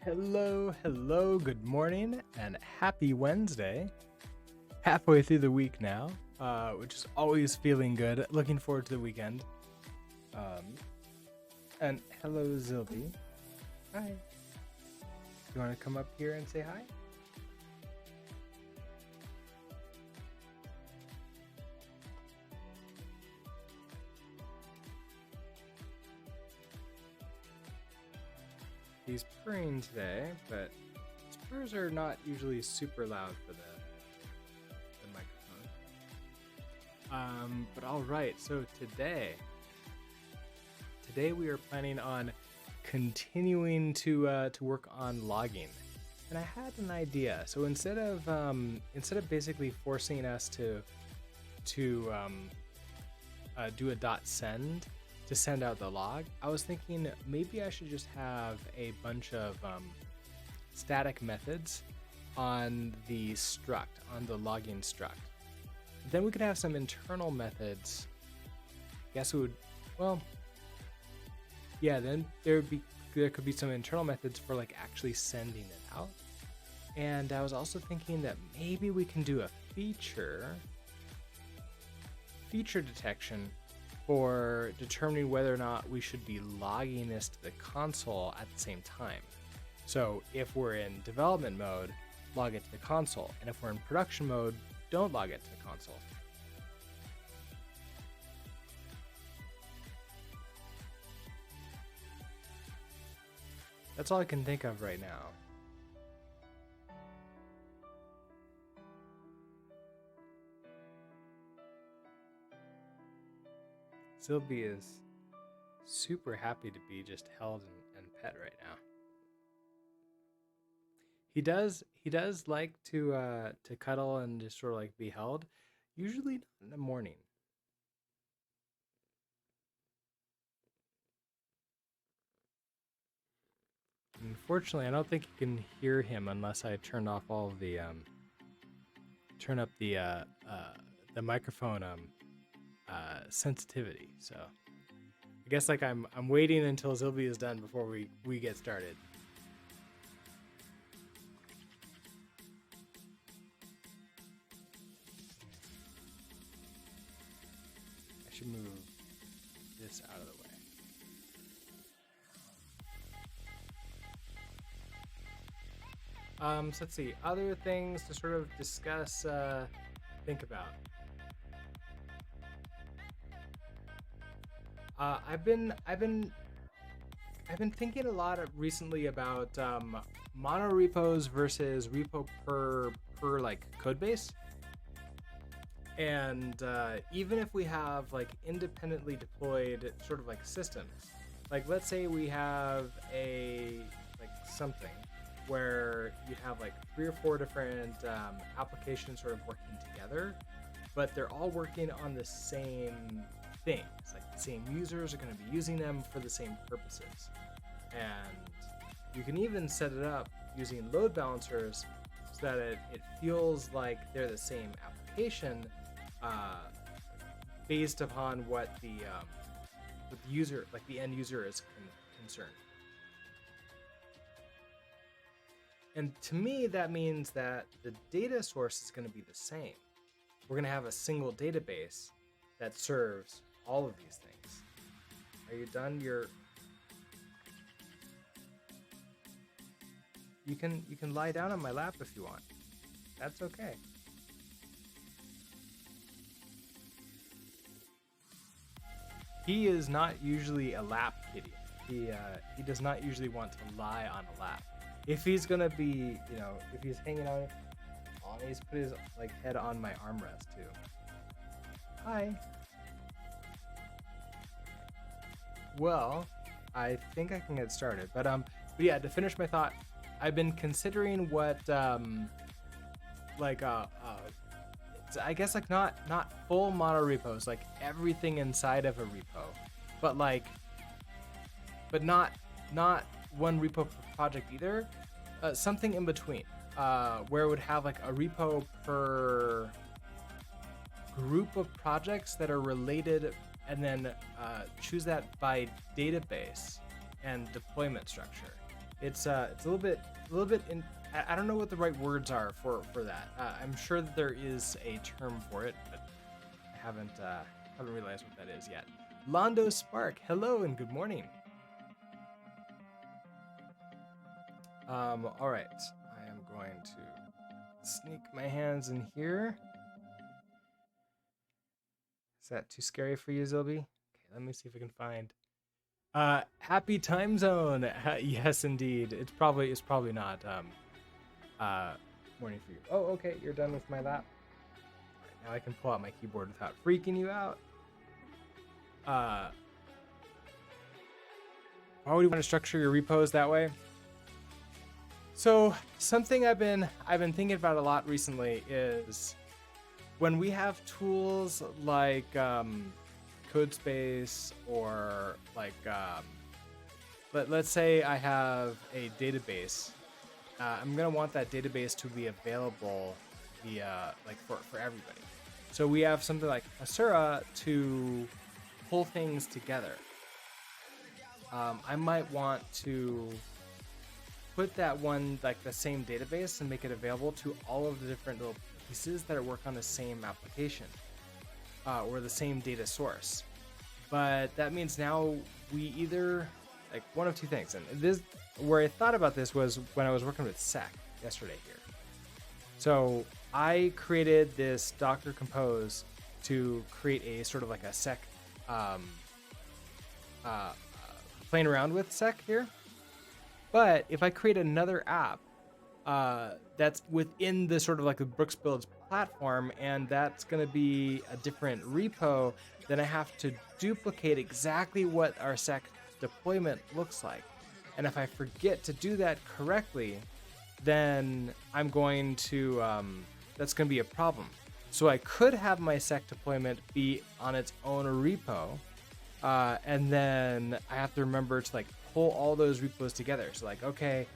Hello, good morning, and happy Wednesday. Halfway through the week now, which is always feeling good. Looking forward to the weekend. And hello, Zilby. Hi. You want to come up here and say hi? He's purring today, but his purrs are not usually super loud for the microphone. But all right, so today we are planning on continuing to work on logging, and I had an idea. So instead of basically forcing us to do a .send to send out the log, I was thinking maybe I should just have a bunch of static methods on the struct, on the logging struct. Then we could have some internal methods. Guess it would, well, yeah, then there could be some internal methods for like actually sending it out. And I was also thinking that maybe we can do a feature detection for determining whether or not we should be logging this to the console at the same time. So if we're in development mode, log it to the console, and if we're in production mode, don't log it to the console. That's all I can think of right now. Sylvie is super happy to be just held and pet right now. He does like to cuddle and just sort of like be held, usually not in the morning. Unfortunately, I don't think you can hear him unless I turn off all of the turn up the microphone sensitivity. So I guess like I'm waiting until Zilby is done before we get started. I should move this out of the way. So let's see, other things to sort of discuss, think about. I've been thinking a lot recently about mono repos versus repo per like code base. And even if we have like independently deployed sort of like systems, like let's say we have a like something where you have like 3 or 4 different applications sort of working together, but they're all working on the same things. Like the same users are going to be using them for the same purposes. And you can even set it up using load balancers so that it feels like they're the same application based upon what the user, like the end user, is concerned. And to me, that means that the data source is going to be the same. We're going to have a single database that serves all of these things. Are you done? You can lie down on my lap if you want. That's okay. He is not usually a lap kitty. He does not usually want to lie on a lap. If he's gonna be, if he's hanging on, he's put his like head on my armrest too. Hi. Well, I think I can get started, but yeah, to finish my thought, I've been considering what I guess like not full mono repos, like everything inside of a repo, but not one repo per project either. Something in between, where it would have like a repo per group of projects that are related, and then choose that by database and deployment structure. It's a little bit in. I don't know what the right words are for that. I'm sure that there is a term for it, but I haven't realized what that is yet. Londo Spark, hello and good morning. All right, I am going to sneak my hands in here. Is that too scary for you, Zilby? Okay, let me see if I can find. Happy time zone. Yes, indeed. It's probably not morning for you. Oh, okay, you're done with my lap. All right, now I can pull out my keyboard without freaking you out. Why would you want to structure your repos that way? So something I've been thinking about a lot recently is when we have tools like CodeSpace or like let's say I have a database. I'm gonna want that database to be available via like for everybody. So we have something like Asura to pull things together. I might want to put that one, like the same database, and make it available to all of the different little pieces that work on the same application or the same data source. But that means now we either, like one of two things, and this, where I thought about this was when I was working with Sec yesterday here. So I created this Docker Compose to create a sort of like a Sec, playing around with Sec here. But if I create another app that's within the sort of like the Brooks Builds platform, and that's going to be a different repo, then I have to duplicate exactly what our Sec deployment looks like. And if I forget to do that correctly, then I'm going to, that's going to be a problem. So I could have my Sec deployment be on its own repo, and then I have to remember to like pull all those repos together. So like, okay,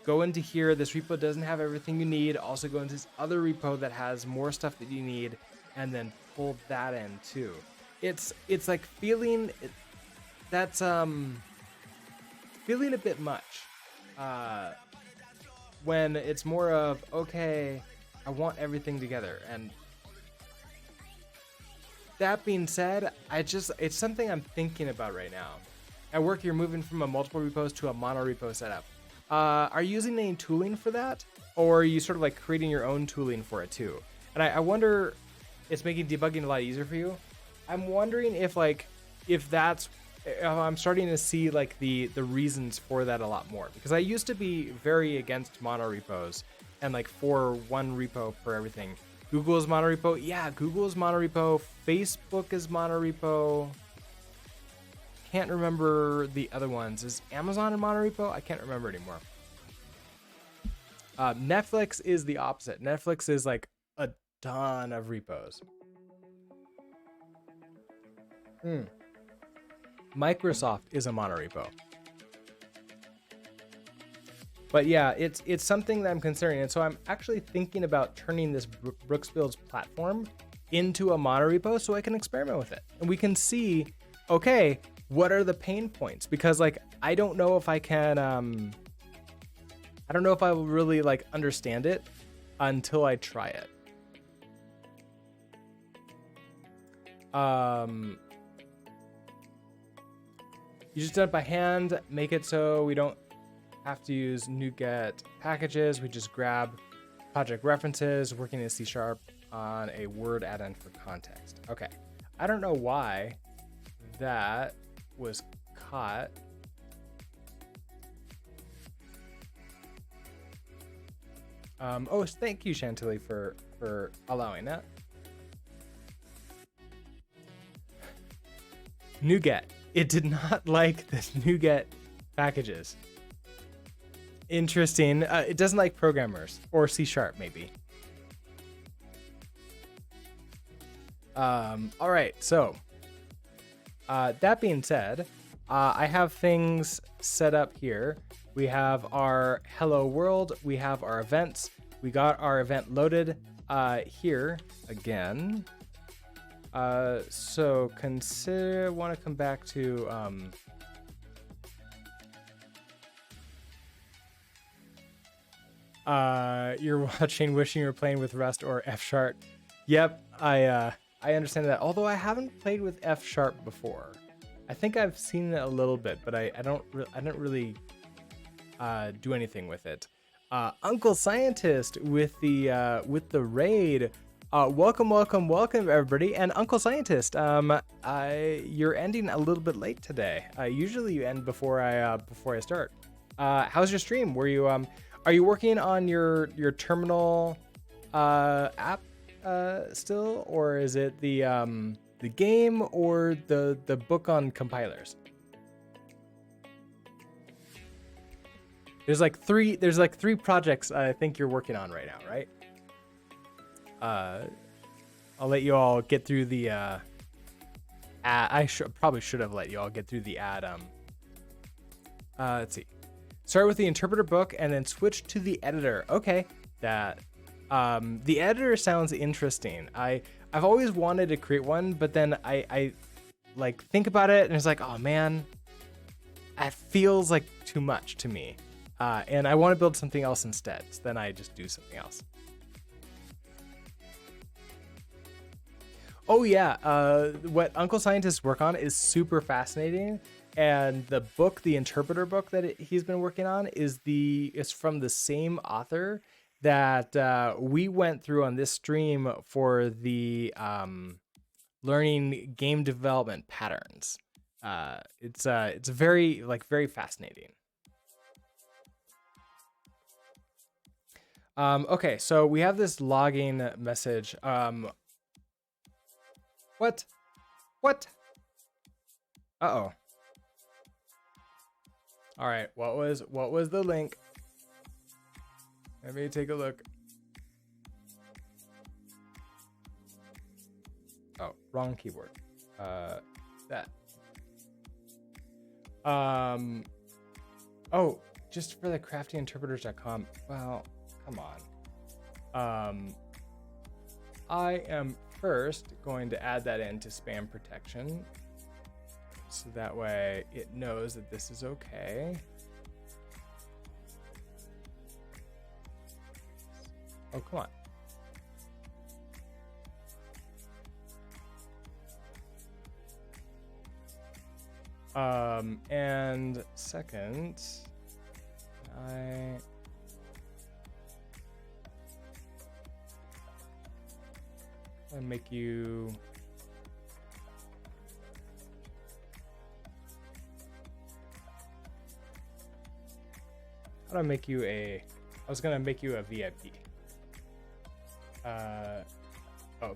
go into here. This repo doesn't have everything you need. Also go into this other repo that has more stuff that you need, and then pull that in too. It's like feeling that's feeling a bit much when it's more of, okay, I want everything together. And that being said, it's something I'm thinking about right now. At work, you're moving from a multiple repos to a mono repo setup. Are you using any tooling for that? Or are you sort of like creating your own tooling for it too? And I wonder, it's making debugging a lot easier for you. I'm wondering if I'm starting to see like the reasons for that a lot more, because I used to be very against mono repos and like for one repo for everything. Google is mono repo. Yeah, Google is mono repo. Facebook is mono repo. Can't remember the other ones. Is Amazon a mono repo? I can't remember anymore. Netflix is the opposite. Netflix is like a ton of repos. Microsoft is a mono repo. But yeah, it's something that I'm considering. And so I'm actually thinking about turning this Brooks Builds platform into a mono repo so I can experiment with it. And we can see, okay, what are the pain points? Because like, I don't know if I can, I don't know if I will really like understand it until I try it. You just done it by hand, make it so we don't have to use NuGet packages. We just grab project references, working in C# on a Word add-in for context. Okay, I don't know why that was caught. Oh, thank you, Chantilly, for allowing that. NuGet. It did not like this NuGet packages. Interesting. It doesn't like programmers, or C# maybe. All right, so that being said, I have things set up here. We have our hello world, we have our events, we got our event loaded here again. So want to come back to You're watching wishing you were playing with Rust or F Sharp. Yep, I understand that. Although I haven't played with F Sharp before. I think I've seen it a little bit, but I don't really do anything with it. Uncle Scientist with the raid. Welcome, everybody. And Uncle Scientist, you're ending a little bit late today. Usually you end before I start. How's your stream? Are you working on your terminal app still, or is it the game or the book on compilers? There's like three projects I think you're working on right now, right? I'll let you all get through the ad. I probably should have let you all get through the ad. Let's see. Start with the interpreter book and then switch to the editor. Okay, the editor sounds interesting. I've always wanted to create one, but then I like think about it and it's like, oh man, it feels like too much to me. And I want to build something else instead. So then I just do something else. Oh yeah, what Uncle Scientists work on is super fascinating. And the book, the interpreter book that he's been working on is from the same author that we went through on this stream for the learning game development patterns. It's very fascinating. Okay, so we have this logging message. What? Uh-oh. All right, what was the link? Let me take a look. Oh, wrong keyboard. That. Oh, just for the craftyinterpreters.com. Well, come on. I am first going to add that into spam protection. So that way it knows that this is okay. Oh, come on. And second, I'm gonna make you I was gonna make you a VIP.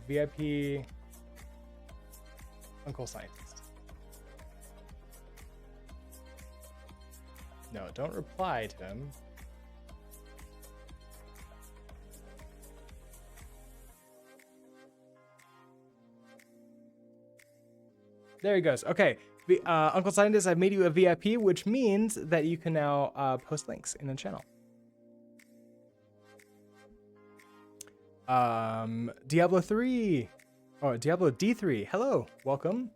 VIP Uncle Scientist. No, don't reply to him. There he goes. Okay. Uncle Scientist, I've made you a VIP, which means that you can now post links in the channel. Diablo 3. Oh, Diablo D3. Hello. Welcome.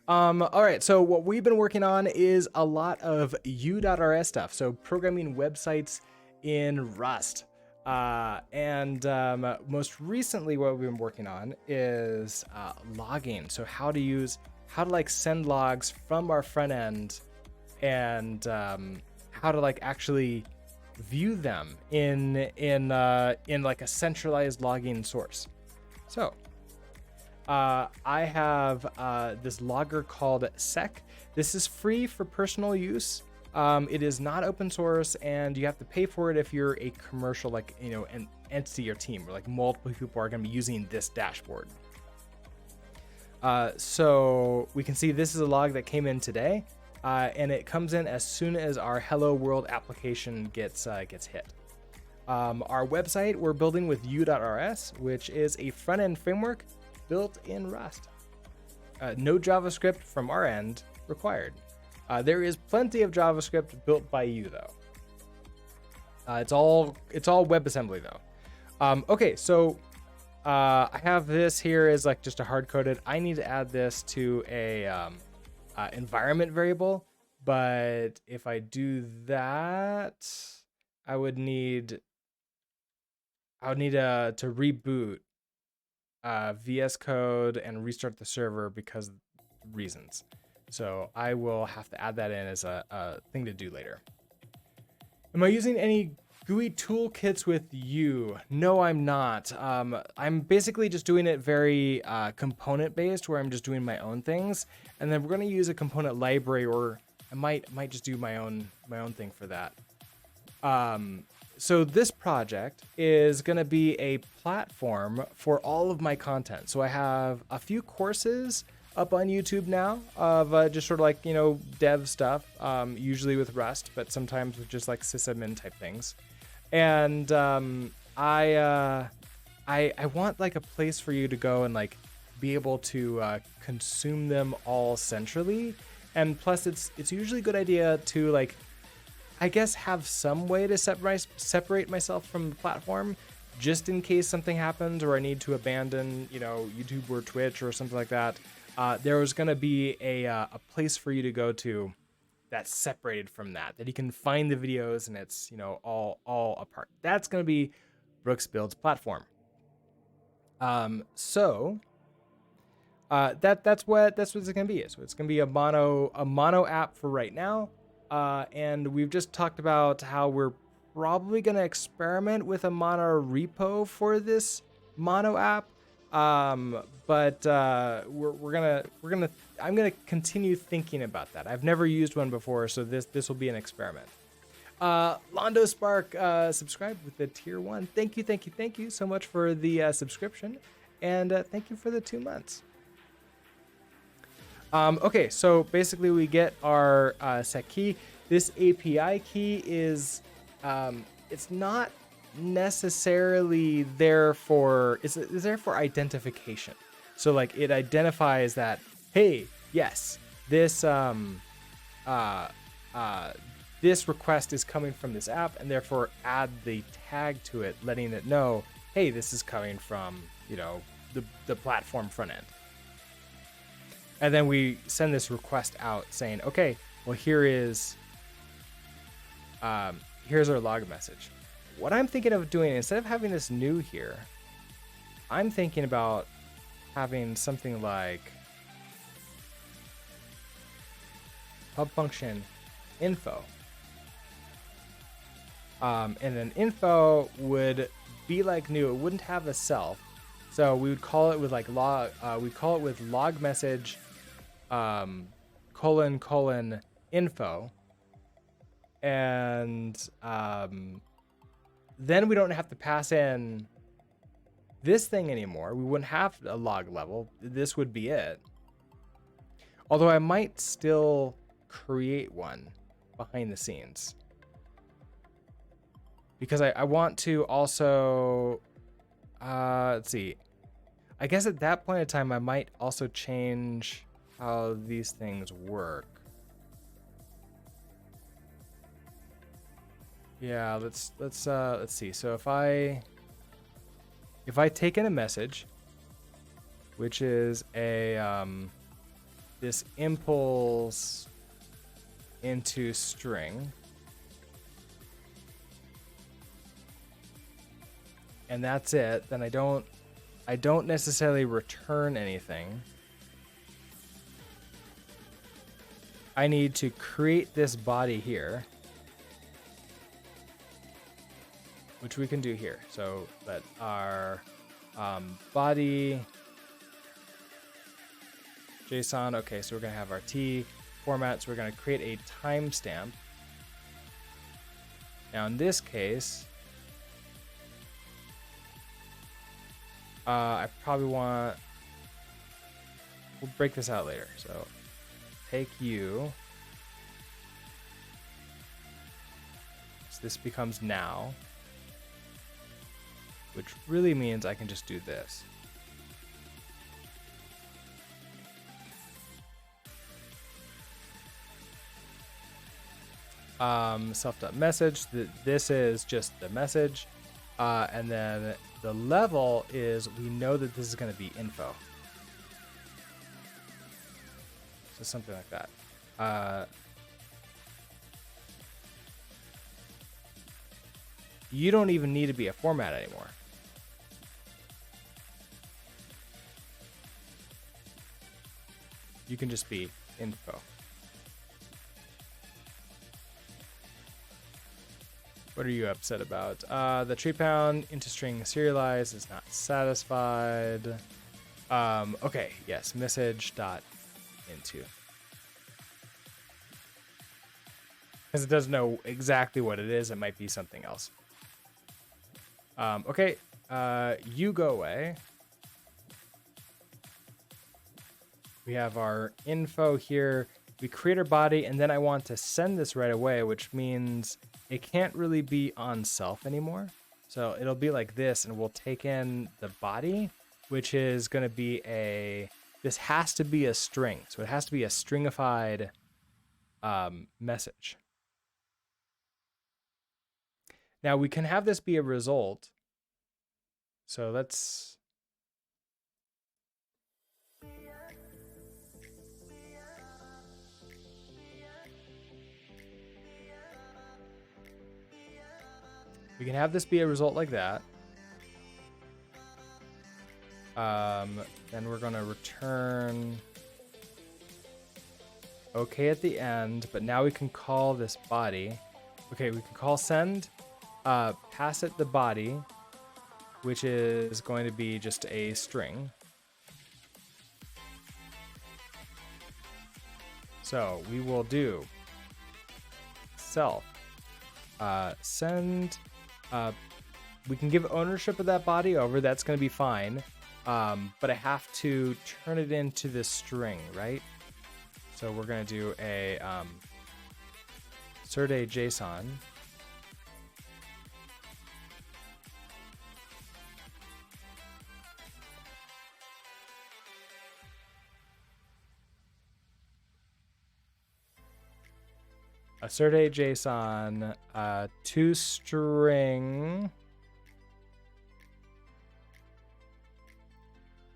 All right. So what we've been working on is a lot of yew.rs stuff. So programming websites in Rust. And most recently what we've been working on is logging. So how to like send logs from our front end and how to like actually view them in like a centralized logging source. So I have this logger called sec. This is free for personal use. It is not open source, and you have to pay for it if you're a commercial, like, an entity or team where like multiple people are going to be using this dashboard. So we can see this is a log that came in today, and it comes in as soon as our Hello World application gets hit. Our website we're building with yew.rs, which is a front-end framework built in Rust. No JavaScript from our end required. There is plenty of JavaScript built by you though. It's all WebAssembly though. Okay, so I have this here as like just a hard-coded. I need to add this to a environment variable, but if I do that, I would need I would need to reboot VS Code and restart the server because of reasons. So I will have to add that in as a thing to do later. Am I using any GUI toolkits with you? No, I'm not. I'm basically just doing it very component based, where I'm just doing my own things, and then we're gonna use a component library, or I might just do my own thing for that. So this project is going to be a platform for all of my content. So I have a few courses up on YouTube now of just sort of like, dev stuff, usually with Rust, but sometimes with just like sysadmin type things. And I want like a place for you to go and like be able to consume them all centrally. And plus it's usually a good idea to like, I guess, have some way to separate myself from the platform, just in case something happens or I need to abandon, YouTube or Twitch or something like that. There was going to be a place for you to go to that's separated from that you can find the videos and it's, all apart. That's going to be Brooks Build's platform. So that's what it's going to be. So it's going to be a mono app for right now. And we've just talked about how we're probably going to experiment with a mono repo for this mono app. But I'm gonna continue thinking about that. I've never used one before, so this will be an experiment. Londo Spark subscribed with the tier 1. Thank you so much for the subscription, and thank you for the 2 months. Okay, so basically we get our set key. This API key is, it's not necessarily there for, it's there for identification. So like it identifies that, hey, yes, this this request is coming from this app, and therefore add the tag to it, letting it know, hey, this is coming from, the platform front end. And then we send this request out saying, okay, well, here's our log message. What I'm thinking of doing, instead of having this new here, I'm thinking about having something like hub function info. And then info would be like new. It wouldn't have a self. So we would call it with like log, log message, colon info. And then we don't have to pass in this thing anymore. We wouldn't have a log level. This would be it. Although I might still create one behind the scenes, because I want to also, let's see. I guess at that point in time, I might also change how these things work. Yeah, let's see. So if I take in a message, which is a this impulse into string, and that's it, then I don't necessarily return anything. I need to create this body here, which we can do here. So let our body JSON. Okay, so we're gonna have our T format. So we're gonna create a timestamp. Now in this case, I probably want, we'll break this out later. So take you. So this becomes now, which really means I can just do this. Self.message, this is just the message. And then the level is, we know that this is going to be info. So something like that. You don't even need to be a format anymore. You can just be info. What are you upset about? The tree pound into string serialized is not satisfied. Okay, yes, message dot into. Because it doesn't know exactly what it is. It might be something else. Okay, you go away. We have our info here. We create our body, and then I want to send this right away, which means it can't really be on self anymore. So it'll be like this, and we'll take in the body, which is going to be this has to be a string. So it has to be a stringified message. Now we can have this be a result. So let's... We can have this be a result like that. Then we're going to return okay at the end, but now we can call this body. Okay, we can call send, pass it the body, which is going to be just a string. So we will do self send. We can give ownership of that body over. That's going to be fine. But I have to turn it into this string, right? So we're going to do a assert JSON. Assert JSON to string.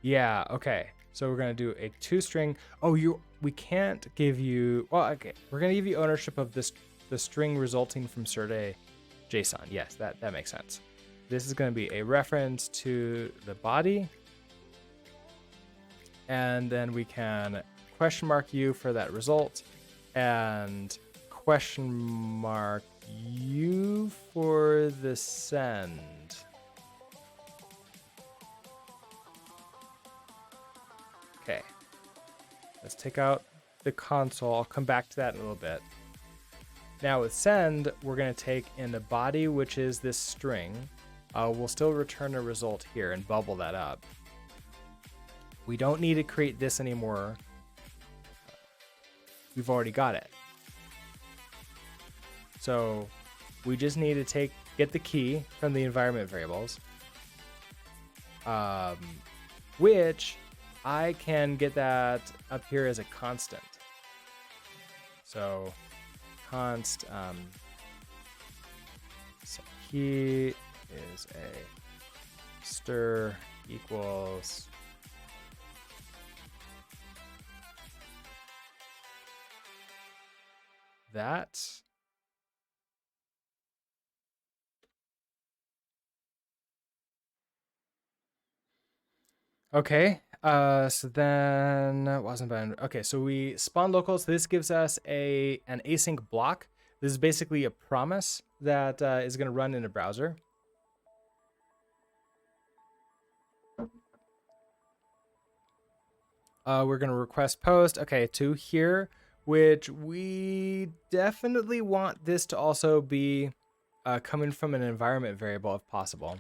Yeah, okay. So we're gonna do a toString. Oh, we can't give you. Well, okay. We're gonna give you ownership of the string resulting from assert JSON. Yes, that makes sense. This is gonna be a reference to the body, and then we can question mark u for that result, and question mark u for the send. Okay, let's take out the console. I'll come back to that in a little bit. Now with send, we're going to take in the body, which is this string. We'll still return a result here and bubble that up. We don't need to create this anymore. We've already got it. So we just need to get the key from the environment variables, which I can get that up here as a constant. So const set key is a stir equals that. Okay, so then wasn't bad. Okay, so we spawn locals. This gives us an async block. This is basically a promise that is going to run in a browser. We're going to request post, okay, to here, which we definitely want this to also be coming from an environment variable if possible.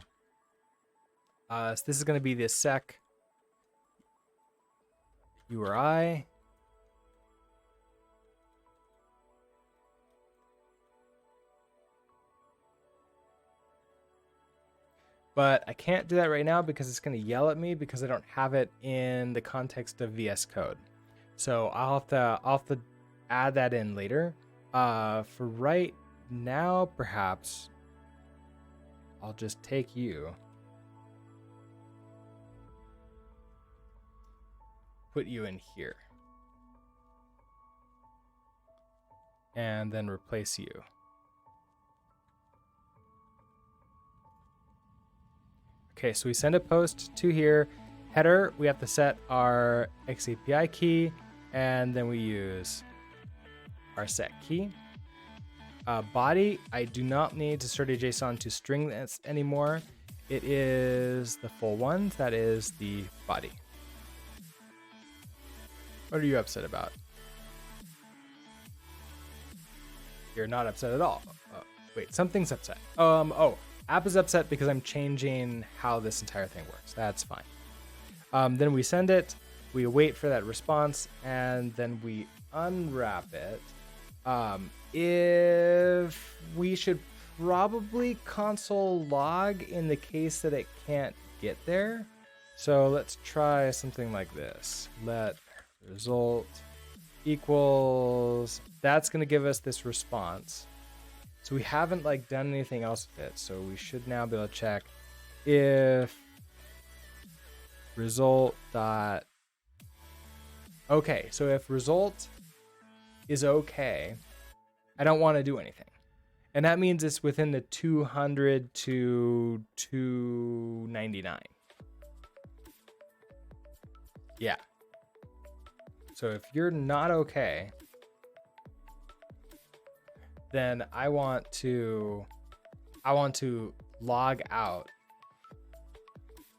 So this is going to be the sec URI. But I can't do that right now because it's going to yell at me because I don't have it in the context of VS Code. So I'll have to add that in later. For right now, perhaps I'll just take you, put you in here, and then replace you. Okay, so we send a post to here. Header, we have to set our XAPI key, and then we use our set key. Body, I do not need to start a JSON to string this anymore. It is the full one, that is the body. What are you upset about? You're not upset at all. Wait, something's upset. App is upset because I'm changing how this entire thing works. That's fine. Then we send it, we wait for that response, and then we unwrap it. If we should probably console log in the case that it can't get there. So let's try something like this. Let result equals, that's going to give us this response. So we haven't like done anything else with it. So we should now be able to check if result dot. Okay, so if result is okay, I don't want to do anything. And that means it's within the 200 to 299. Yeah. So if you're not okay, then I want to log out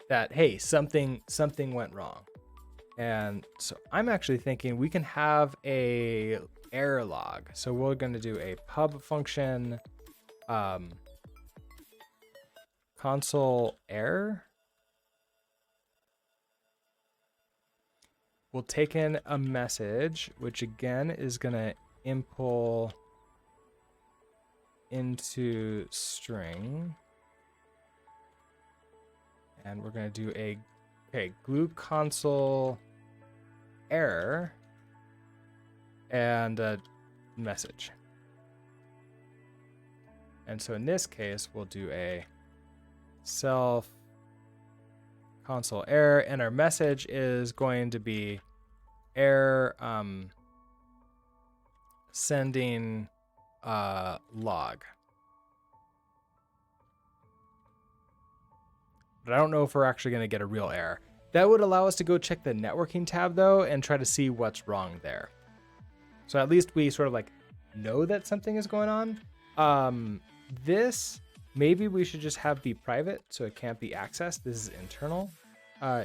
that, hey, something went wrong. And so I'm actually thinking we can have a error log. So we're going to do a pub function, console error. We'll take in a message, which again is going to impl into string. And we're going to do a glue console error and a message. And so in this case, we'll do a self console error, and our message is going to be error sending log. But I don't know if we're actually going to get a real error. That would allow us to go check the networking tab though and try to see what's wrong there. So at least we sort of like know that something is going on. This, maybe we should just have be private so it can't be accessed. This is internal.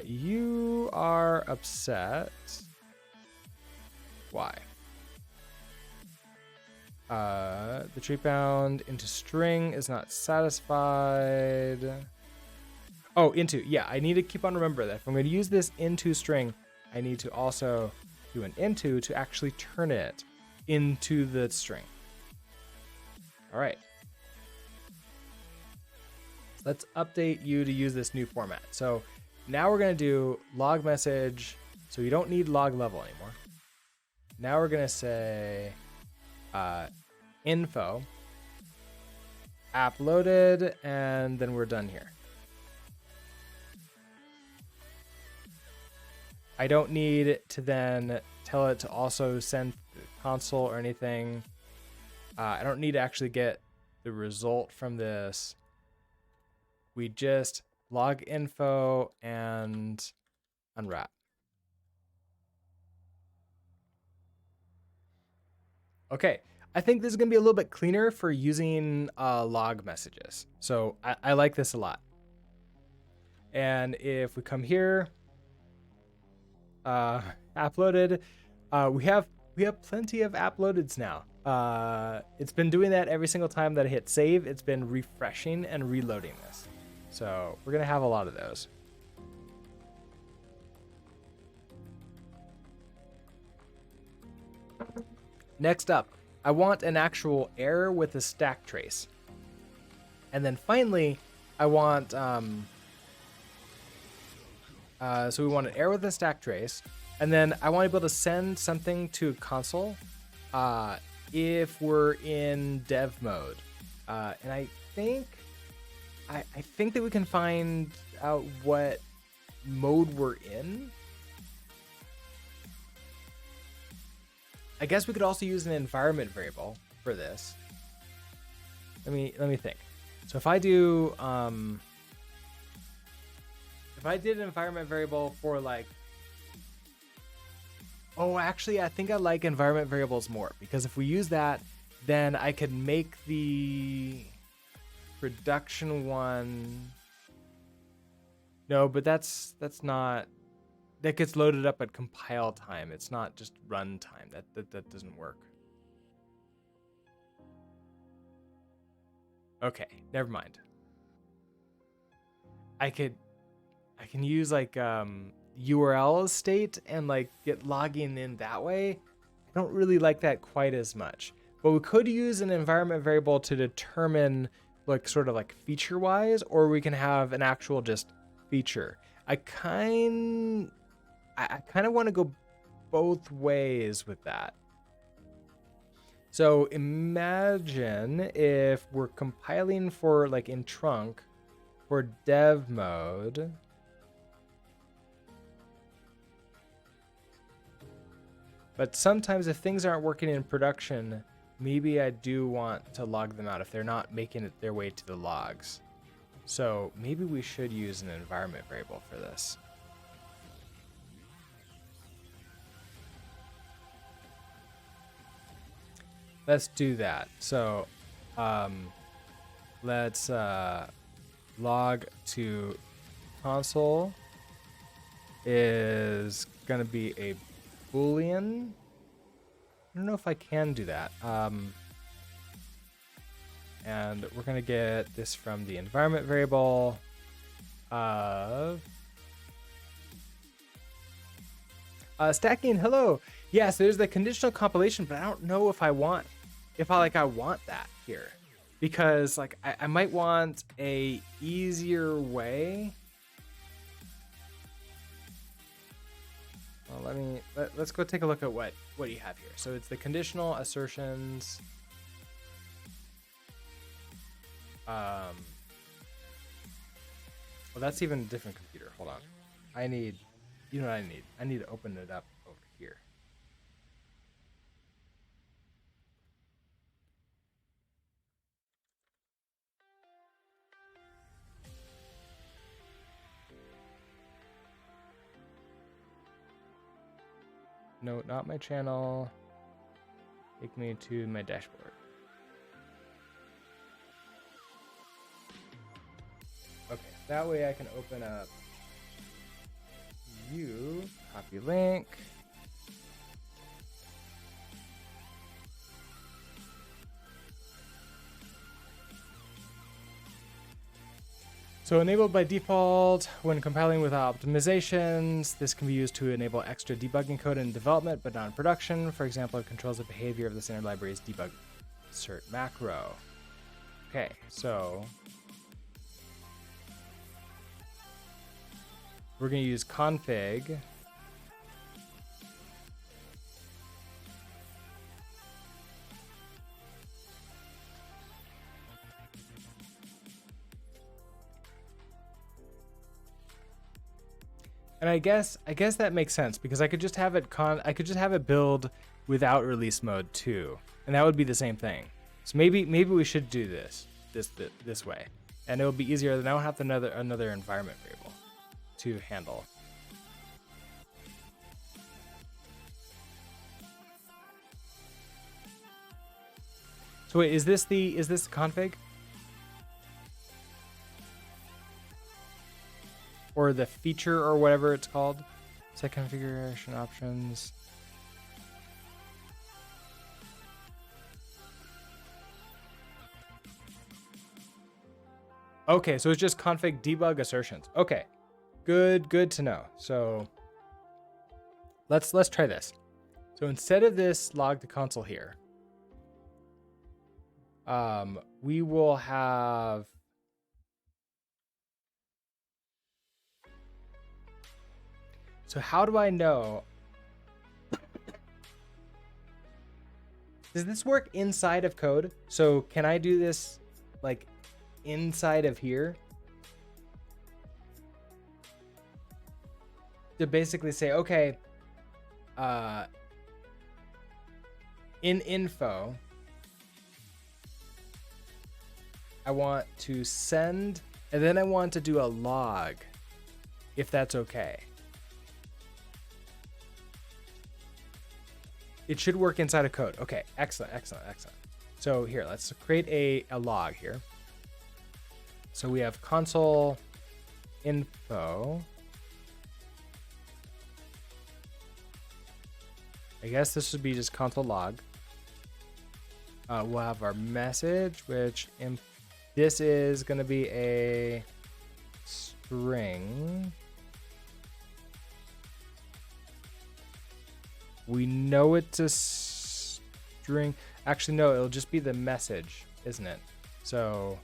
You are upset. Why? The tree bound into string is not satisfied. Oh, into, yeah, I need to keep on remembering that. If I'm going to use this into string, I need to also do an into to actually turn it into the string. All right. Let's update you to use this new format. So now we're going to do log message. So you don't need log level anymore. Now we're going to say info, app loaded, and then we're done here. I don't need to then tell it to also send the console or anything. I don't need to actually get the result from this. We just log info and unwrap. Okay, I think this is going to be a little bit cleaner for using log messages. So I like this a lot. And if we come here, uploaded, we have plenty of uploadeds now. It's been doing that every single time that I hit save. It's been refreshing and reloading this. So we're going to have a lot of those. Next up, I want an actual error with a stack trace. And then finally, I want, so we want an error with a stack trace. And then I want to be able to send something to console if we're in dev mode. And I think that we can find out what mode we're in. I guess we could also use an environment variable for this. Let me think. So if I do if I did an environment variable for like Oh, actually, I think I like environment variables more, because if we use that, then I could make the production one. No, but that's not, that gets loaded up at compile time. It's not just run time. That doesn't work. Okay, never mind. I can use like URL state and like get logging in that way. I don't really like that quite as much. But we could use an environment variable to determine like sort of like feature wise, or we can have an actual just feature. I kind of want to go both ways with that. So imagine if we're compiling for like in trunk for dev mode. But sometimes if things aren't working in production, maybe I do want to log them out if they're not making it their way to the logs. So maybe we should use an environment variable for this. Let's do that. So let's log to console is going to be a Boolean. I don't know if I can do that. And we're going to get this from the environment variable of stacking. Hello. Yeah, so there's the conditional compilation, but I don't know if I want that here, because like I might want a easier way. Well, let's go take a look at what you have here. So it's the conditional assertions. Well, that's even a different computer. Hold on. You know what I need? I need to open it up over here. No, not my channel. Take me to my dashboard. Okay, that way I can open up yew, copy link. So enabled by default when compiling with optimizations. This can be used to enable extra debugging code in development, but not in production. For example, it controls the behavior of the standard library's debug insert macro. Okay, so we're going to use config. And I guess that makes sense, because I could just have it build without release mode too, and that would be the same thing. So maybe we should do this way, and it will be easier. Then I don't have another environment variable to handle. So wait, is this the config? Or the feature or whatever it's called? Set configuration options. Okay, so it's just config debug assertions. Okay, good to know. So let's try this. So instead of this log to console here, we will have So how do I know? Does this work inside of code? So can I do this like inside of here? To basically say, okay, in info, I want to send, and then I want to do a log, if that's okay. it should work inside of code. Okay, excellent, excellent, excellent. So here, let's create a log here. So we have console info. I guess this would be just console log. We'll have our message, which this is going to be a string. We know it's a string. Actually, no, it'll just be the message, isn't it? So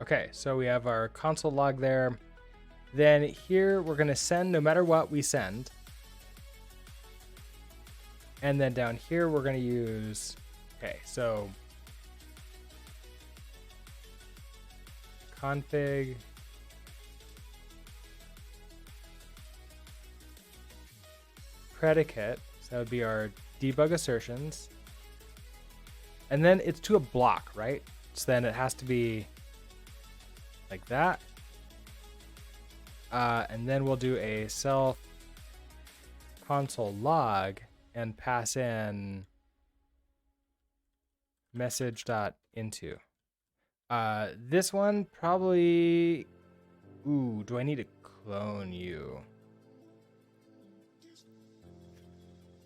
okay, so we have our console log there. Then here we're going to send no matter what we send. And then down here we're going to use, okay, so config predicate. So that would be our debug assertions. And then it's to a block, right? So then it has to be like that. And then we'll do a self console log and pass in message.into. This one probably, ooh, do I need to clone you?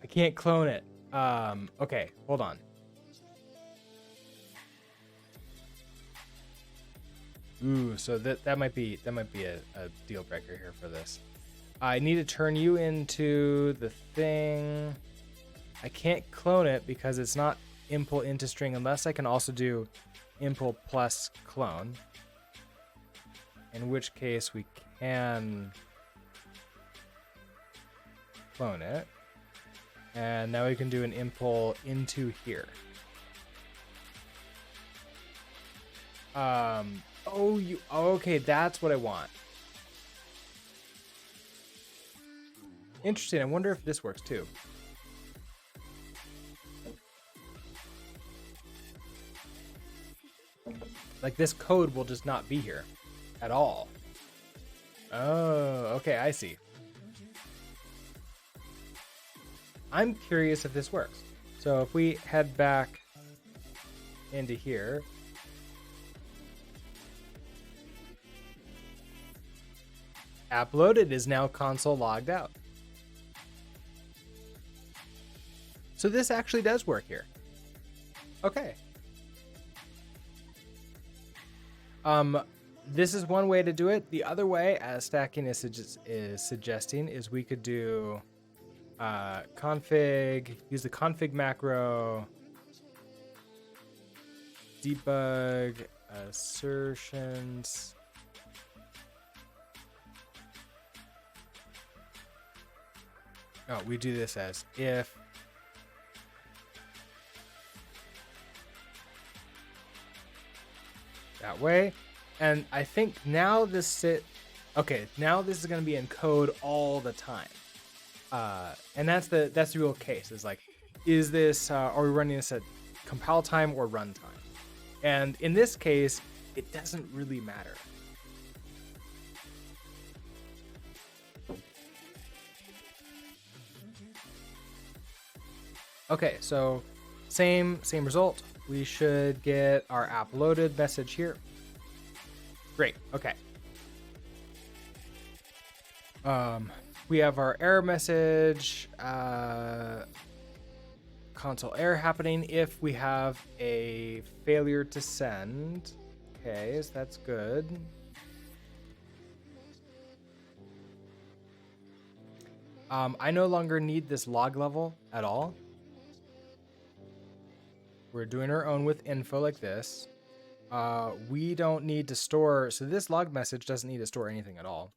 I can't clone it. Okay, hold on. Ooh, so that might be a deal breaker here for this. I need to turn you into the thing. I can't clone it because it's not impl into string unless I can also do impl plus clone. In which case we can clone it. And now we can do an impl into here. Okay, that's what I want. Interesting. I wonder if this works too. Like this code will just not be here at all. Oh, okay, I see. I'm curious if this works. So if we head back into here, app loaded is now console logged out. So this actually does work here. Okay. This is one way to do it. The other way, as Stacking is suggesting, is we could do config, use the config macro, debug assertions. Oh, we do this as if that way. And I think now okay, now this is going to be in code all the time. And that's the real case, is like, is this, are we running this at compile time or run time? And in this case, it doesn't really matter. Okay, so same result. We should get our app loaded message here. Great, okay. We have our error message, console error happening if we have a failure to send. Okay, so that's good. I no longer need this log level at all. We're doing our own with info like this. We don't need to store, so this log message doesn't need to store anything at all.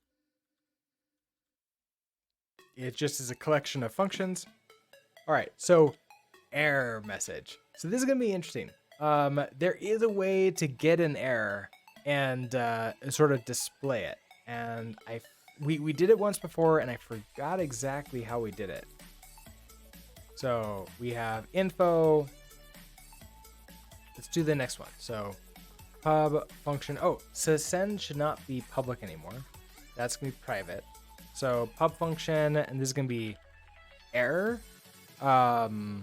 It just is a collection of functions. All right, so error message. So this is gonna be interesting. there is a way to get an error and sort of display it. And we did it once before, and I forgot exactly how we did it. So we have info. Let's do the next one. So pub function. Oh, so send should not be public anymore. That's gonna be private. So pub function, and this is gonna be error. We're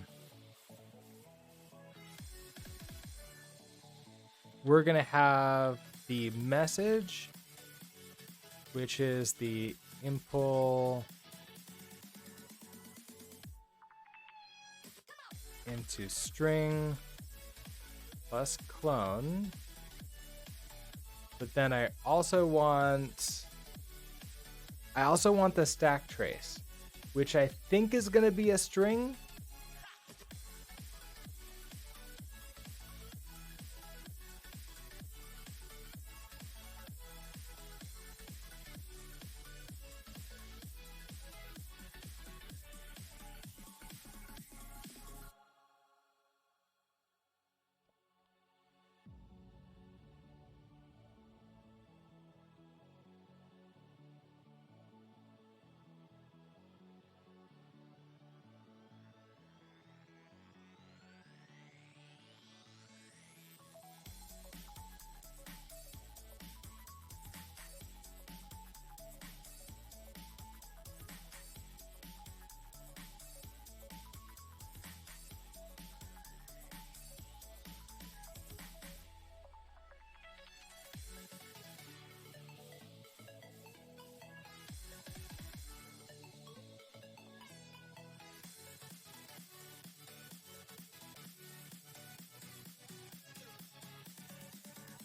gonna have the message, which is the impl into string plus clone. But then I also want the stack trace, which I think is going to be a string.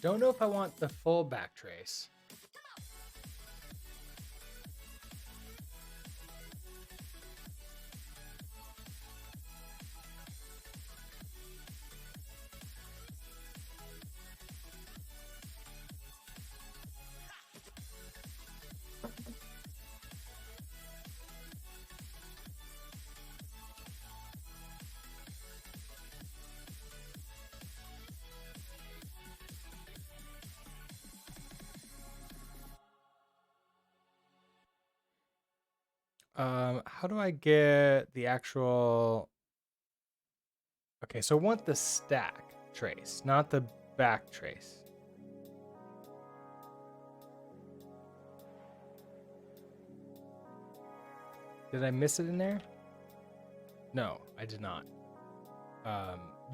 Don't know if I want the full backtrace. How do I get the actual... Okay, so I want the stack trace, not the back trace. Did I miss it in there? No, I did not.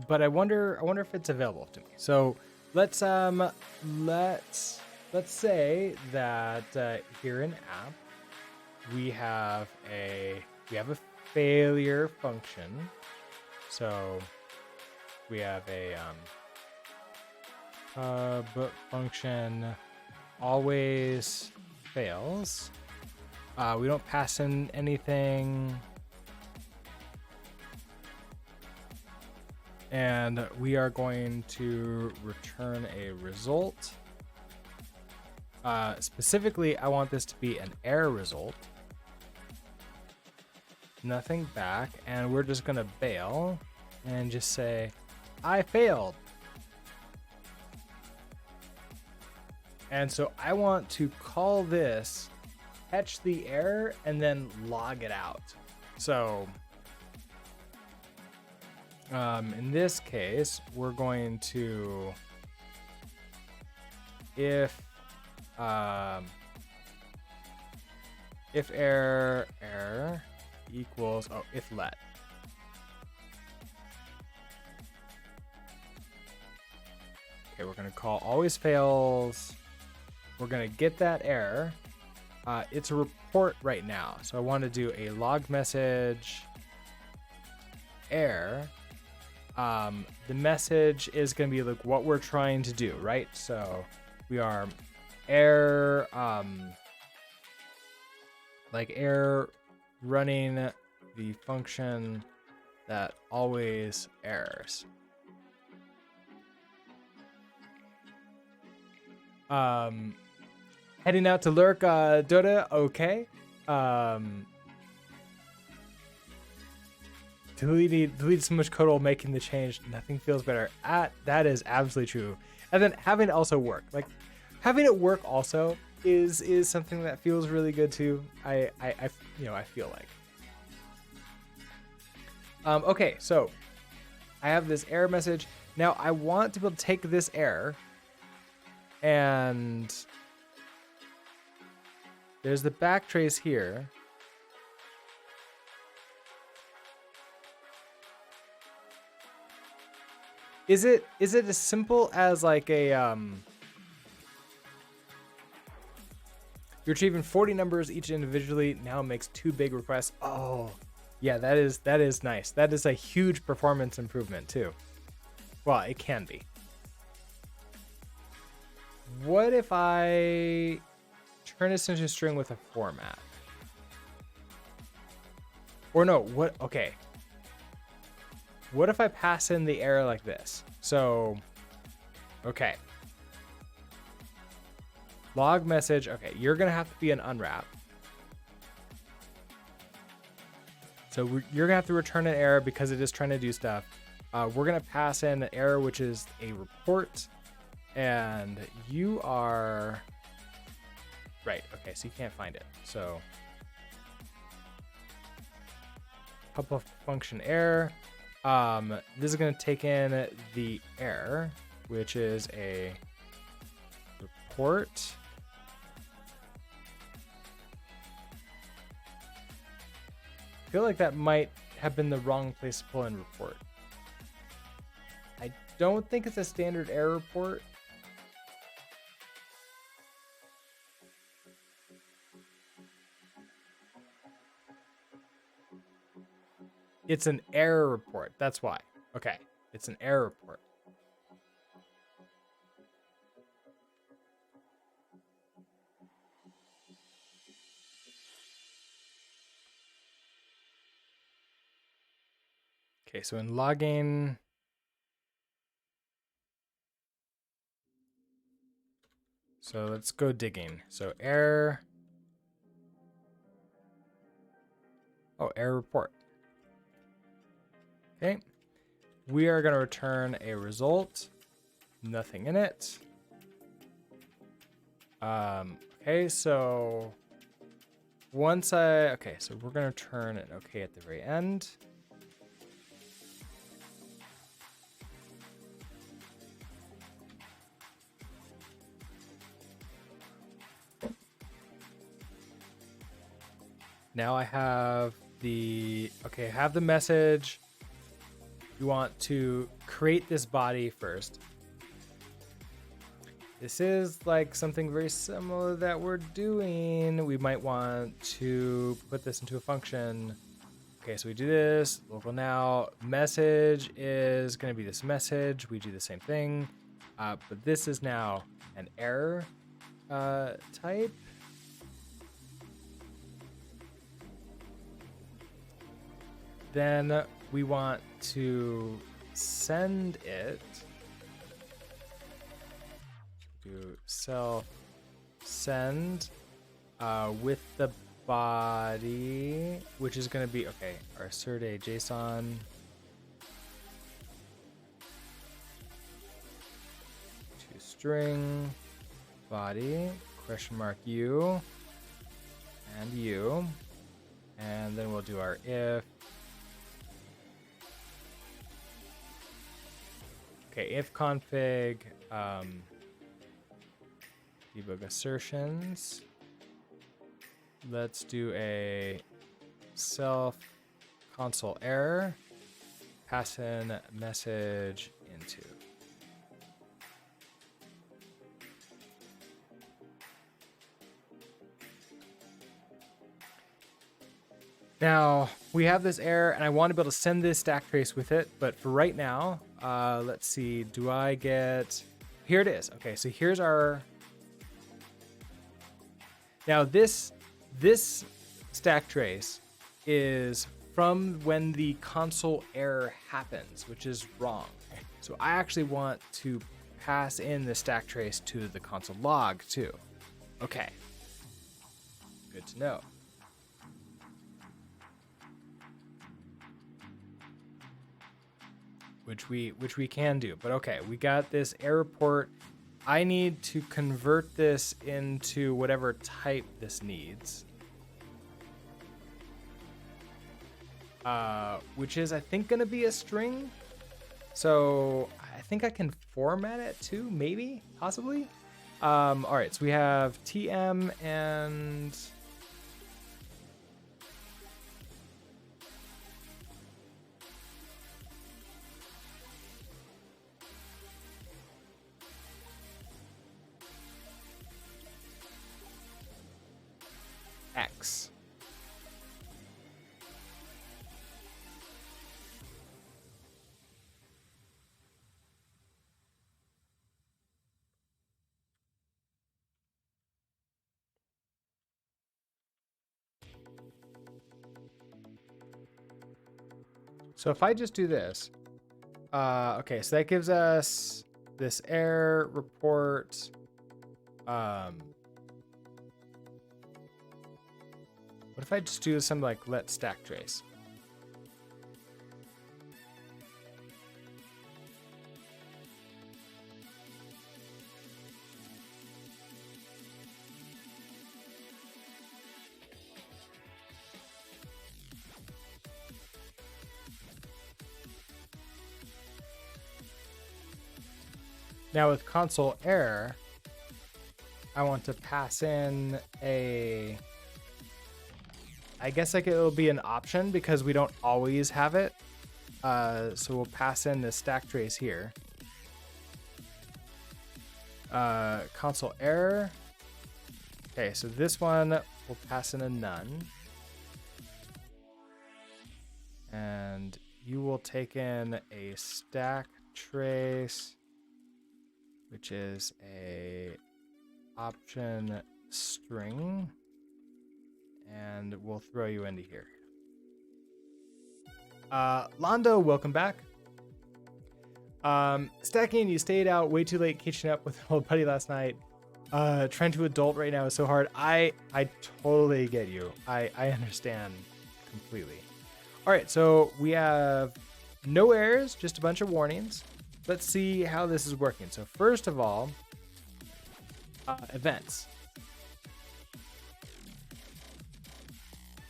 But I wonder if it's available to me. So let's say that here in app we have a failure function. So we have a pub function always fails. We don't pass in anything. And we are going to return a result. Specifically, I want this to be an error result. Nothing back. And we're just going to bail and just say, I failed. And so I want to call this, catch the error, and then log it out. So in this case, we're going to, if error equals, if let. Okay, we're going to call always fails. We're going to get that error. It's a report right now. So I want to do a log message error. The message is going to be like what we're trying to do, right? So we are error, like error running the function that always errors. Heading out to lurk, Dota, okay. deleted so much code while making the change. Nothing feels better. That is absolutely true. And then having it also work, like having it work also is something that feels really good too. I feel like. Okay, so I have this error message. Now I want to be able to take this error and there's the backtrace here. Is it as simple as like a you're retrieving 40 numbers each individually, now makes 2 big requests? Oh, yeah, that is nice. That is a huge performance improvement too. Well, it can be. What if I turn this into a string with a format? Or no, what? Okay. What if I pass in the error like this? So, okay. Log message. Okay, you're going to have to be an unwrap. So you're going to have to return an error because it is trying to do stuff. We're going to pass in an error, which is a report. And you are... Right, okay, so you can't find it. So, pop up function error. This is going to take in the error, which is a report. I feel like that might have been the wrong place to pull in report. I don't think it's a standard error report. It's an error report. That's why. Okay. It's an error report. Okay, so in logging, so let's go digging. So error. Oh, error report. Okay. We are going to return a result. Nothing in it. Okay, so okay, so we're going to turn an okay at the very end. Now I have I have the message. You want to create this body first. This is like something very similar that we're doing. We might want to put this into a function. Okay, so we do this, local now. Message is going to be this message. We do the same thing, but this is now an error type. Then we want to send it to self send with the body, which is going to be, okay, our assert a JSON to string body question mark you and you, and then we'll do our if. Okay, if config debug assertions. Let's do a self console error, pass in message into. Now we have this error and I want to be able to send this stack trace with it, but for right now, let's see, do I get, here it is. Okay, so here's our, now this stack trace is from when the console error happens, which is wrong. So I actually want to pass in the stack trace to the console log too. Okay, good to know. which we can do. But okay, we got this error report. I need to convert this into whatever type this needs. Which is, I think, going to be a string. So I think I can format it too, maybe, possibly. All right, so we have TM and X. So if I just do this, okay, so that gives us this error report. What if I just do something like let stack trace? Now with console error, I want to pass in a, I guess like it'll be an option because we don't always have it. So we'll pass in the stack trace here. Console error. Okay, so this one we'll pass in a none. And you will take in a stack trace, which is a option string, and we'll throw you into here. Londo, welcome back. Stacking, you stayed out way too late catching up with an old buddy last night. Trying to adult right now is so hard. I totally get you. I understand completely. All right, so we have no errors, just a bunch of warnings. Let's see how this is working. So first of all, events.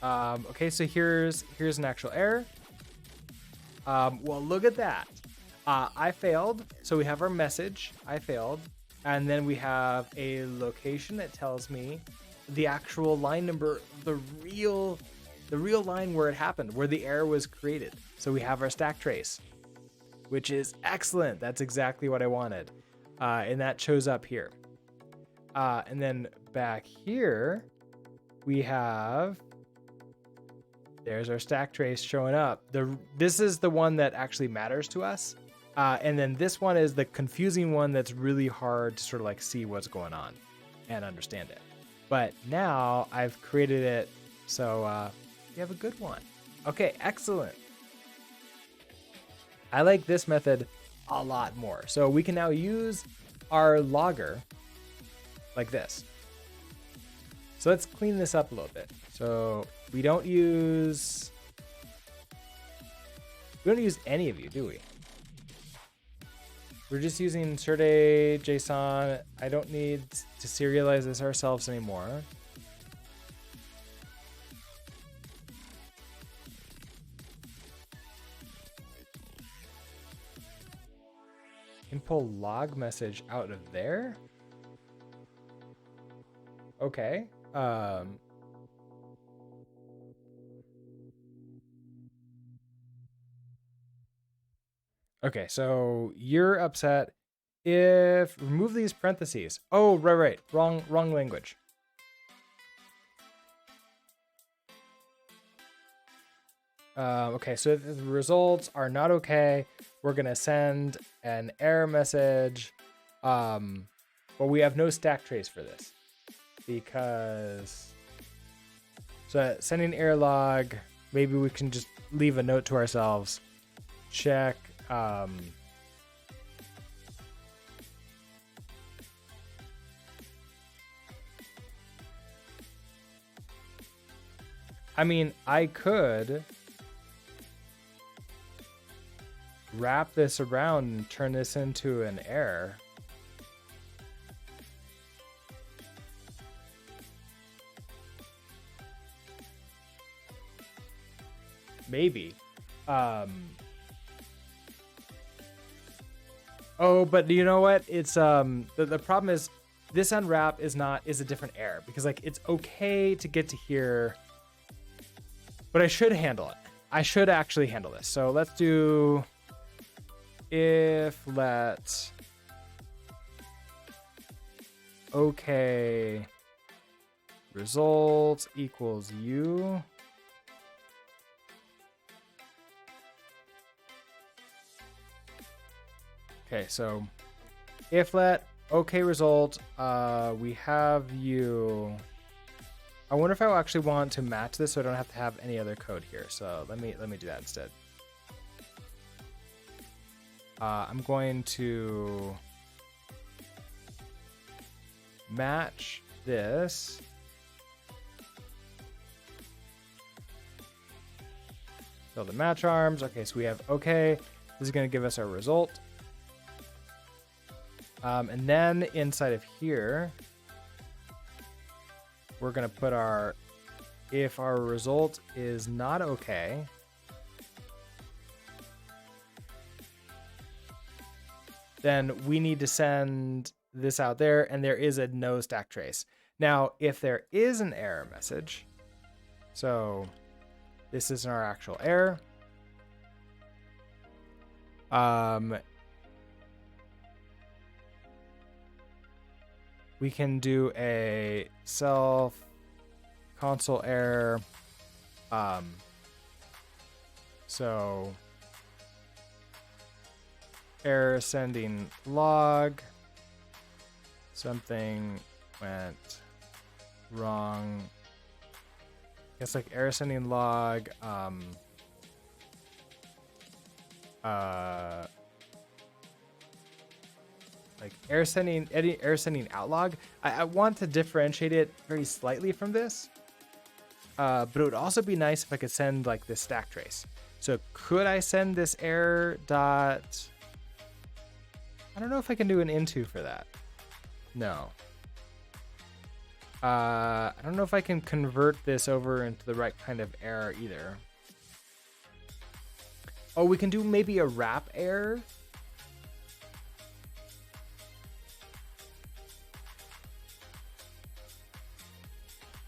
Okay, so here's an actual error. Well, look at that. I failed. So we have our message, I failed. And then we have a location that tells me the actual line number, the real line where it happened, where the error was created. So we have our stack trace, which is excellent. That's exactly what I wanted. And that shows up here. And then back here, we have, there's our stack trace showing up. This is the one that actually matters to us. And then this one is the confusing one that's really hard to sort of like see what's going on and understand it. But now I've created it so you have a good one. Okay, excellent. I like this method a lot more. So we can now use our logger like this. So let's clean this up a little bit. So we don't use any of you, do we? We're just using insert a JSON. I don't need to serialize this ourselves anymore. Can pull log message out of there. Okay. Okay, so you're upset if remove these parentheses. Oh, right. Wrong language. Okay, so if the results are not okay, we're gonna send an error message. But we have no stack trace for this because so sending error log, maybe we can just leave a note to ourselves. Check. I mean, I could wrap this around and turn this into an error. Maybe. Oh, but you know what? It's the problem is this unwrap is a different error, because like it's okay to get to here, but I should handle it. I should actually handle this. So let's do if let okay result equals yew. Okay, so if let okay result, we have yew. I wonder if I actually want to match this so I don't have to have any other code here. So let me do that instead. I'm going to match this. Build the match arms. Okay, so we have okay. This is going to give us our result. And then inside of here, we're going to put our, if our result is not okay, then we need to send this out there, and there is a no stack trace. Now, if there is an error message, so this isn't our actual error, we can do a self console error. So error sending log, something went wrong. It's like error sending log, like error sending out log. I want to differentiate it very slightly from this, but it would also be nice if I could send like this stack trace. So could I send this error dot? I don't know if I can do an into for that. No. I don't know if I can convert this over into the right kind of error either. Oh, we can do maybe a wrap error.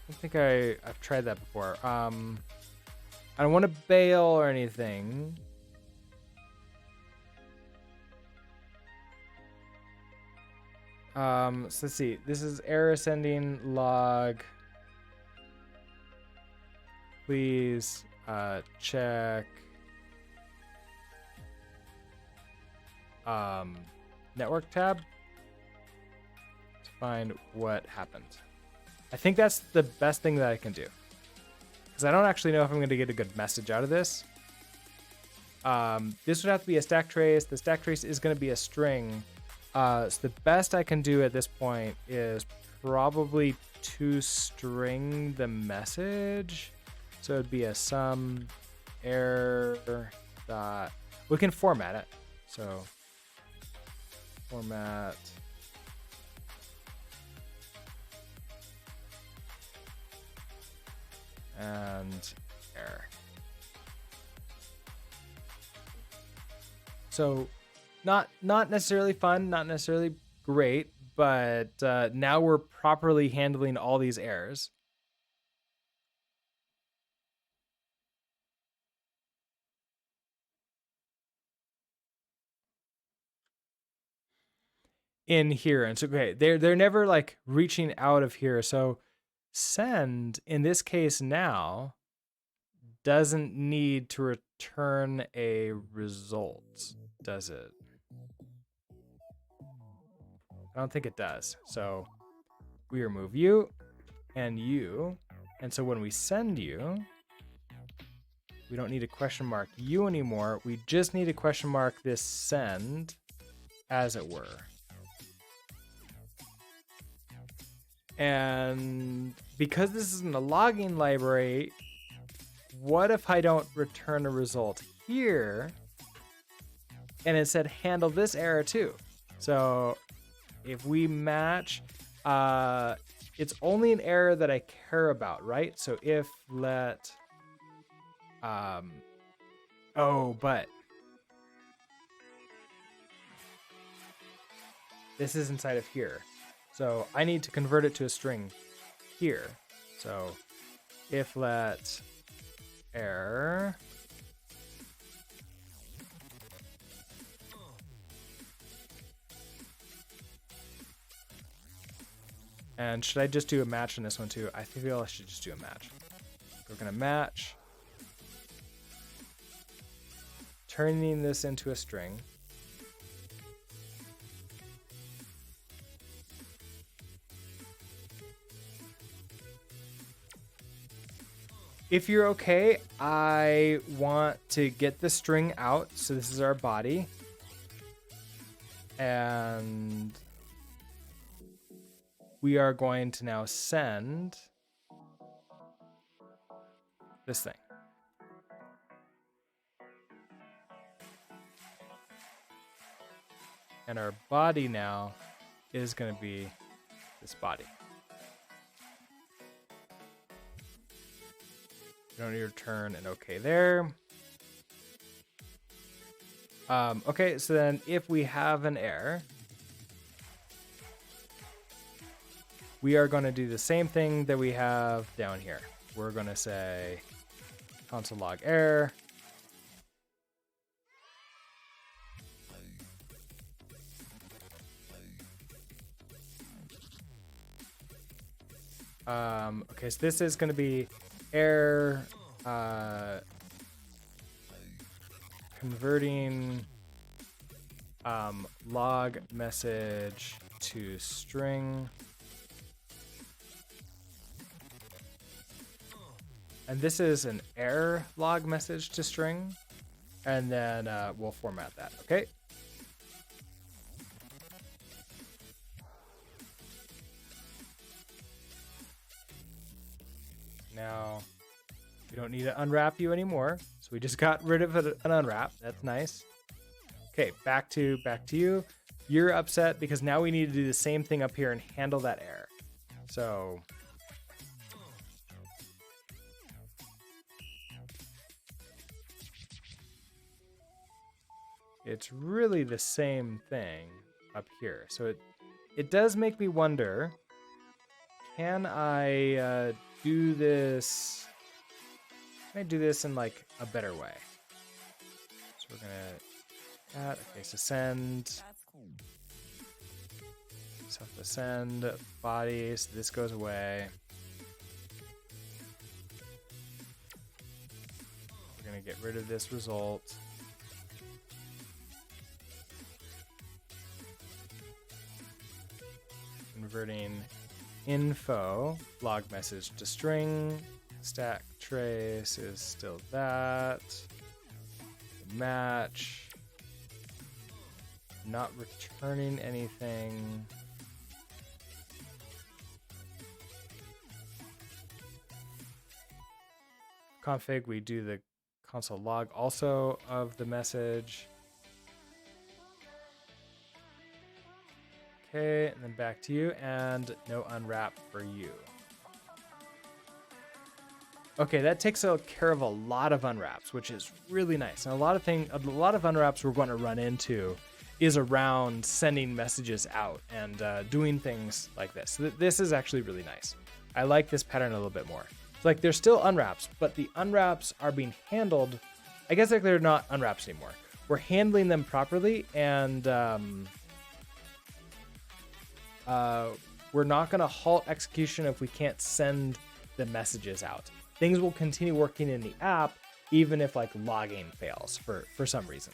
I think I've tried that before. I don't want to bail or anything. So let's see. This is error sending log. Please check network tab to find what happened. I think that's the best thing that I can do, because I don't actually know if I'm going to get a good message out of this. This would have to be a stack trace. The stack trace is going to be a string. So the best I can do at this point is probably to string the message. So it'd be a sum error dot. We can format it. So format and error. So not necessarily fun, not necessarily great, but now we're properly handling all these errors. In here, and so okay, they're never like reaching out of here. So send in this case now doesn't need to return a result, does it? I don't think it does. So we remove you and you, and so when we send you, we don't need a question mark you anymore. We just need a question mark this send, as it were. And because this isn't a logging library, what if I don't return a result here? and it said handle this error too. So if we match, it's only an error that I care about, right? So if let, but this is inside of here. So I need to convert it to a string here. So if let error and should I just do a match in this one too? I feel I should just do a match. We're gonna match, turning this into a string. If you're okay, I want to get the string out. So this is our body. And we are going to now send this thing. And our body now is going to be this body. You don't need to return an okay there. Okay, so then if we have an error, we are going to do the same thing that we have down here. We're going to say console log error. Okay, so this is going to be error converting log message to string. And this is an error log message to string. And then we'll format that, okay? Now, we don't need to unwrap you anymore. So we just got rid of an unwrap. That's nice. Okay, back to you. You're upset because now we need to do the same thing up here and handle that error. So it's really the same thing up here. So it does make me wonder, can I do this? Can I do this in like a better way? So we're gonna add, okay, so send, so send body, so this goes away. We're gonna get rid of this result. Converting info log message to string. Stack trace is still that. Match. Not returning anything. Config, we do the console log also of the message. Okay, and then back to you, and no unwrap for you. Okay, that takes care of a lot of unwraps, which is really nice. And a lot of unwraps we're going to run into is around sending messages out and doing things like this. So this is actually really nice. I like this pattern a little bit more. It's like there's still unwraps, but the unwraps are being handled. I guess like they're not unwraps anymore. We're handling them properly, and we're not going to halt execution if we can't send the messages out. Things will continue working in the app even if like logging fails for some reason.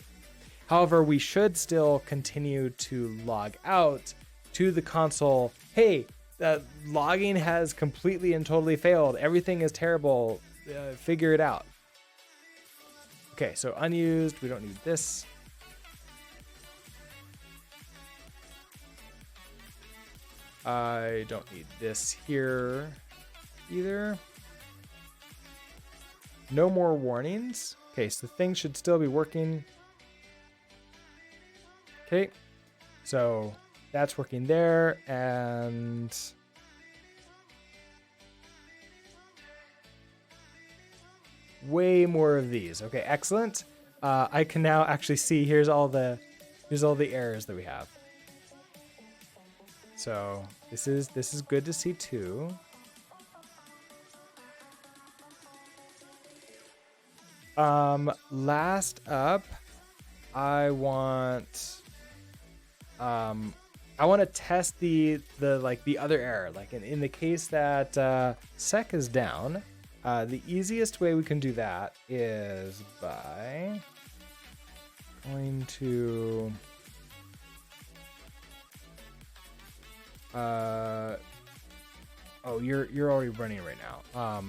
However, we should still continue to log out to the console. Hey, logging has completely and totally failed. Everything is terrible. Figure it out. Okay, so unused. We don't need this. I don't need this here either. No more warnings. Okay, so the thing should still be working. Okay, so that's working there, and way more of these. Okay, excellent. I can now actually see here's all the errors that we have. So this is good to see too. Last up, I want to test the other error. Like in the case that sec is down, the easiest way we can do that is by going to oh, you're already running right now.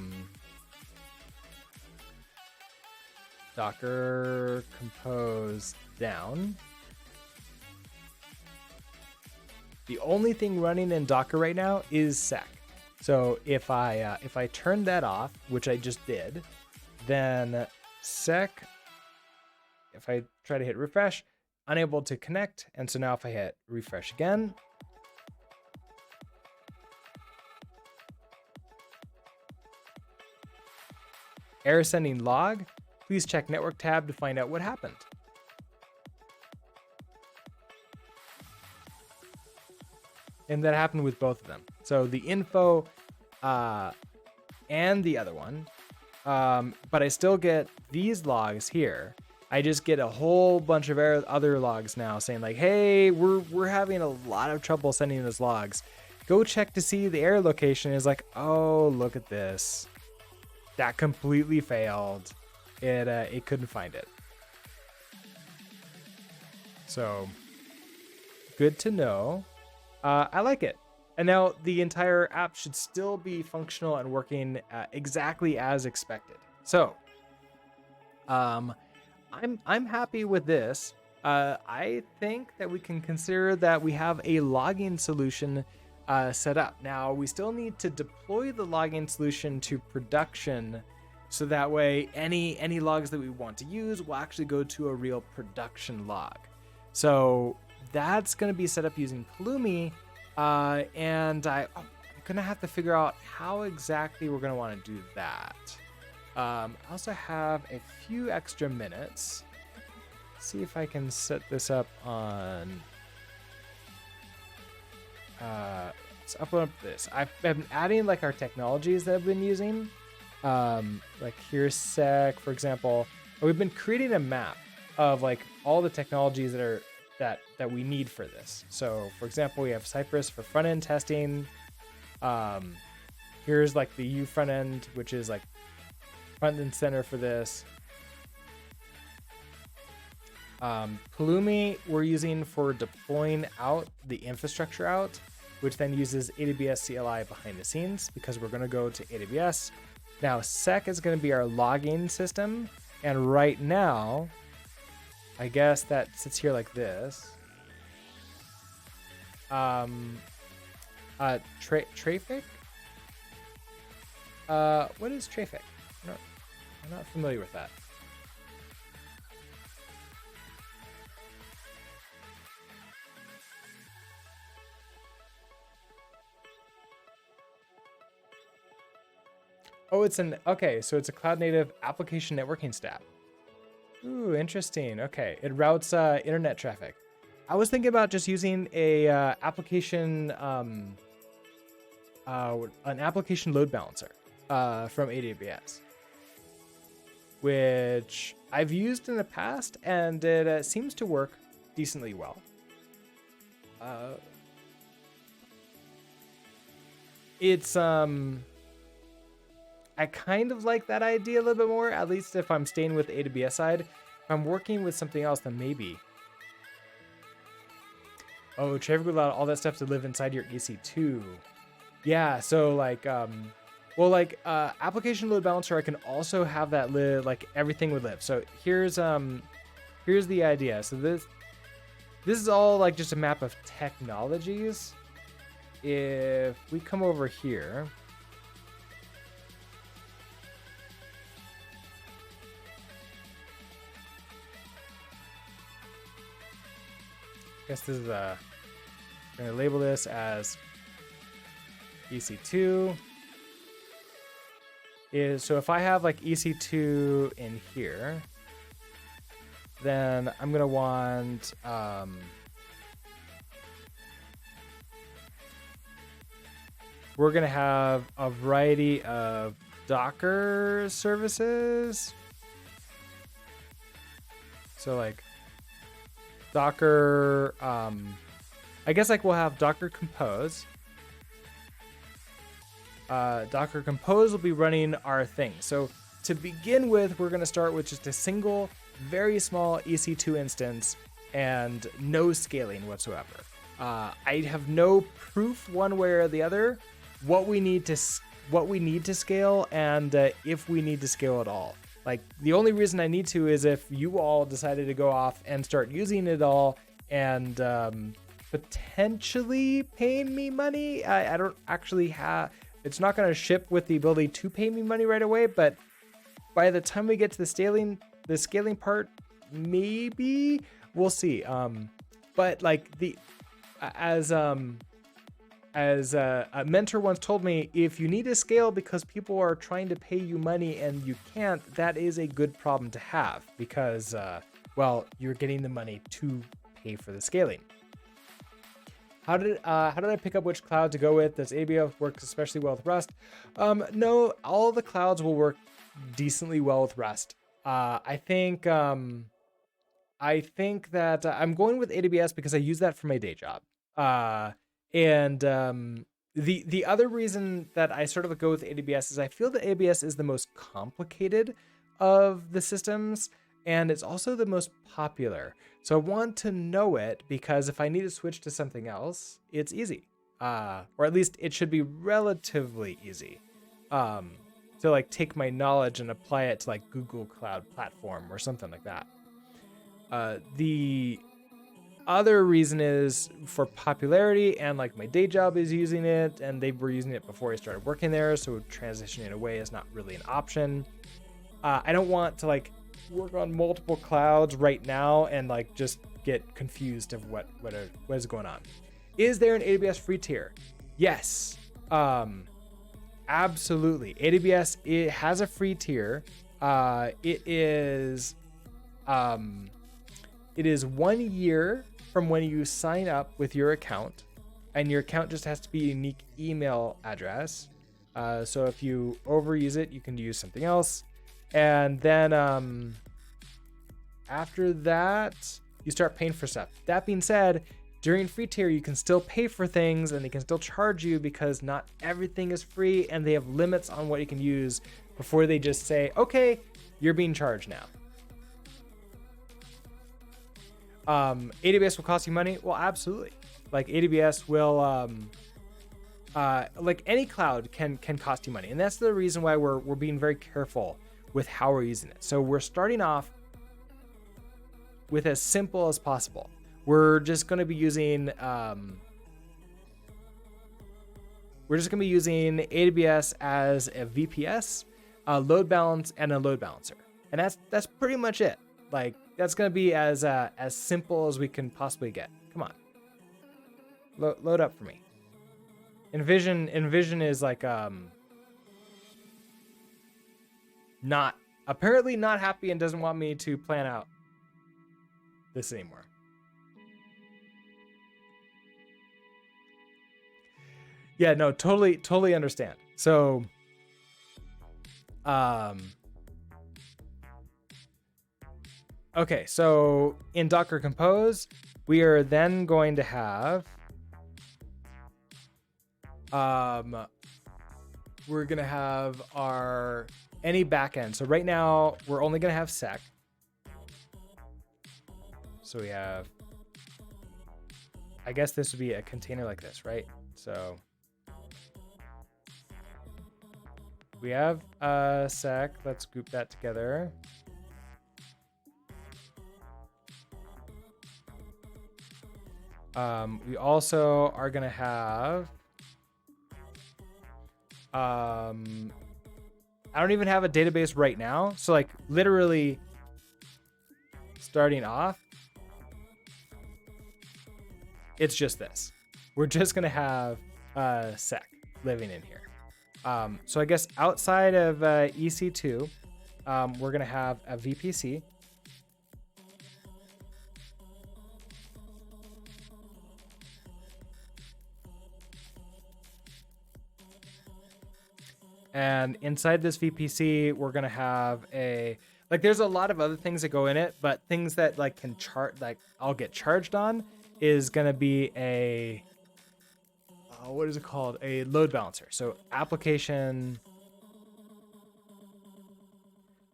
Docker compose down. The only thing running in Docker right now is sec. So if I turn that off, which I just did, then sec, if I try to hit refresh, unable to connect. And so now if I hit refresh again, error sending log, please check network tab to find out what happened. And that happened with both of them. So the info and the other one, but I still get these logs here. I just get a whole bunch of other logs now saying like, hey, we're having a lot of trouble sending those logs. Go check to see the error location. Is like, oh, look at this. That completely failed. It couldn't find it. So good to know. I like it. And now the entire app should still be functional and working exactly as expected. So I'm happy with this. I think that we can consider that we have a logging solution set up. Now we still need to deploy the logging solution to production, so that way any logs that we want to use will actually go to a real production log. So that's going to be set up using Pulumi, and I'm going to have to figure out how exactly we're going to want to do that. I also have a few extra minutes. Let's see if I can set this up on... let's upload this. I've been adding like our technologies that I've been using. Like here's sec, for example. We've been creating a map of like all the technologies that we need for this. So for example, we have Cypress for front end testing. Here's like the yew front end, which is like front and center for this. Pulumi we're using for deploying out the infrastructure out, which then uses AWS CLI behind the scenes because we're going to go to AWS. Now sec is going to be our logging system. And right now, I guess that sits here like this. Traffic? What is traffic? I'm not familiar with that. Oh, okay, so it's a cloud native application networking stack. Ooh, interesting. Okay, it routes internet traffic. I was thinking about just using a an application load balancer from AWS, which I've used in the past, and it seems to work decently well. It's I kind of like that idea a little bit more, at least if I'm staying with the AWS side. If I'm working with something else, then maybe. Oh, traffic would allow all that stuff to live inside your EC2. Yeah, so like, application load balancer, I can also have that live, like everything would live. So here's the idea. So this is all like just a map of technologies. If we come over here, guess this is I'm gonna label this as EC2. So if I have like EC2 in here, then I'm gonna want we're gonna have a variety of Docker services. So like Docker, I guess like we'll have Docker Compose. Docker Compose will be running our thing. So to begin with, we're gonna start with just a single, very small EC2 instance and no scaling whatsoever. I have no proof one way or the other what we need to scale and if we need to scale at all. Like the only reason I need to is if you all decided to go off and start using it all and potentially paying me money. I don't actually have, it's not going to ship with the ability to pay me money right away, but by the time we get to the scaling part, maybe we'll see. But like as a mentor once told me, if you need to scale because people are trying to pay you money and you can't, that is a good problem to have because, well, you're getting the money to pay for the scaling. How did I pick up which cloud to go with? Does AWS work especially well with Rust? No, all the clouds will work decently well with Rust. I think that I'm going with AWS because I use that for my day job. And the other reason that I sort of go with AWS is I feel that AWS is the most complicated of the systems, and it's also the most popular. So I want to know it because if I need to switch to something else, it's easy. Or at least it should be relatively easy. To like take my knowledge and apply it to like Google Cloud Platform or something like that. The other reason is for popularity, and like my day job is using it and they were using it before I started working there, so transitioning away is not really an option. I don't want to like work on multiple clouds right now and like just get confused of what is going on. Is there an AWS free tier? Yes, absolutely. AWS, it has a free tier. It is 1 year from when you sign up with your account, and your account just has to be a unique email address. So if you overuse it, you can use something else. And then after that, you start paying for stuff. That being said, during free tier, you can still pay for things and they can still charge you because not everything is free and they have limits on what you can use before they just say, okay, you're being charged now. AWS will cost you money. Well, absolutely. Like AWS will, like any cloud can cost you money. And that's the reason why we're being very careful with how we're using it. So we're starting off with as simple as possible. We're just going to be using, AWS as a VPS, a load balance, and a load balancer. And that's pretty much it. Like that's going to be as simple as we can possibly get. Come on, load up for me. Envision is like apparently not happy and doesn't want me to plan out this anymore. Yeah, no, totally understand. So, okay, so in Docker Compose, we are then going to have, we're gonna have our any backend. So right now we're only gonna have sec. So we have, I guess this would be a container like this, right? So we have sec. Let's group that together. We also are gonna have, I don't even have a database right now. So like literally starting off, It's just this. We're just going to have sec living in here. So I guess outside of EC2, we're going to have a VPC. And inside this VPC, we're going to have there's a lot of other things that go in it, but things that can I'll get charged on is going to be what is it called? A load balancer. So application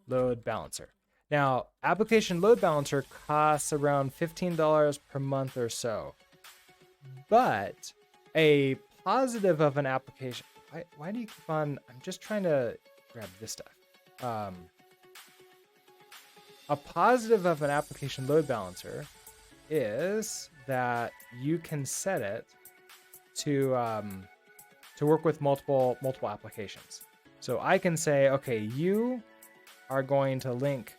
load balancer. Now, application load balancer costs around $15 per month or so. But a positive of an application, why do you keep on, I'm just trying to grab this stuff. A positive of an application load balancer is that you can set it to work with multiple applications. So I can say, okay, you are going to link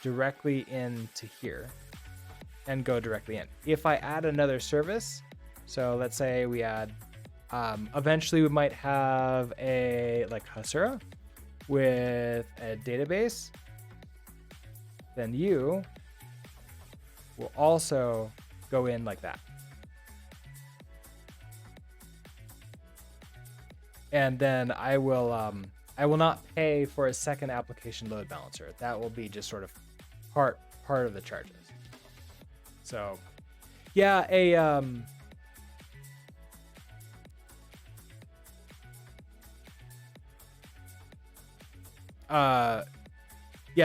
directly into here and go directly in. If I add another service, so let's say we add, eventually we might have a Hasura with a database, then you will also go in like that. And then I will not pay for a second application load balancer. That will be just sort of part of the charges. So yeah,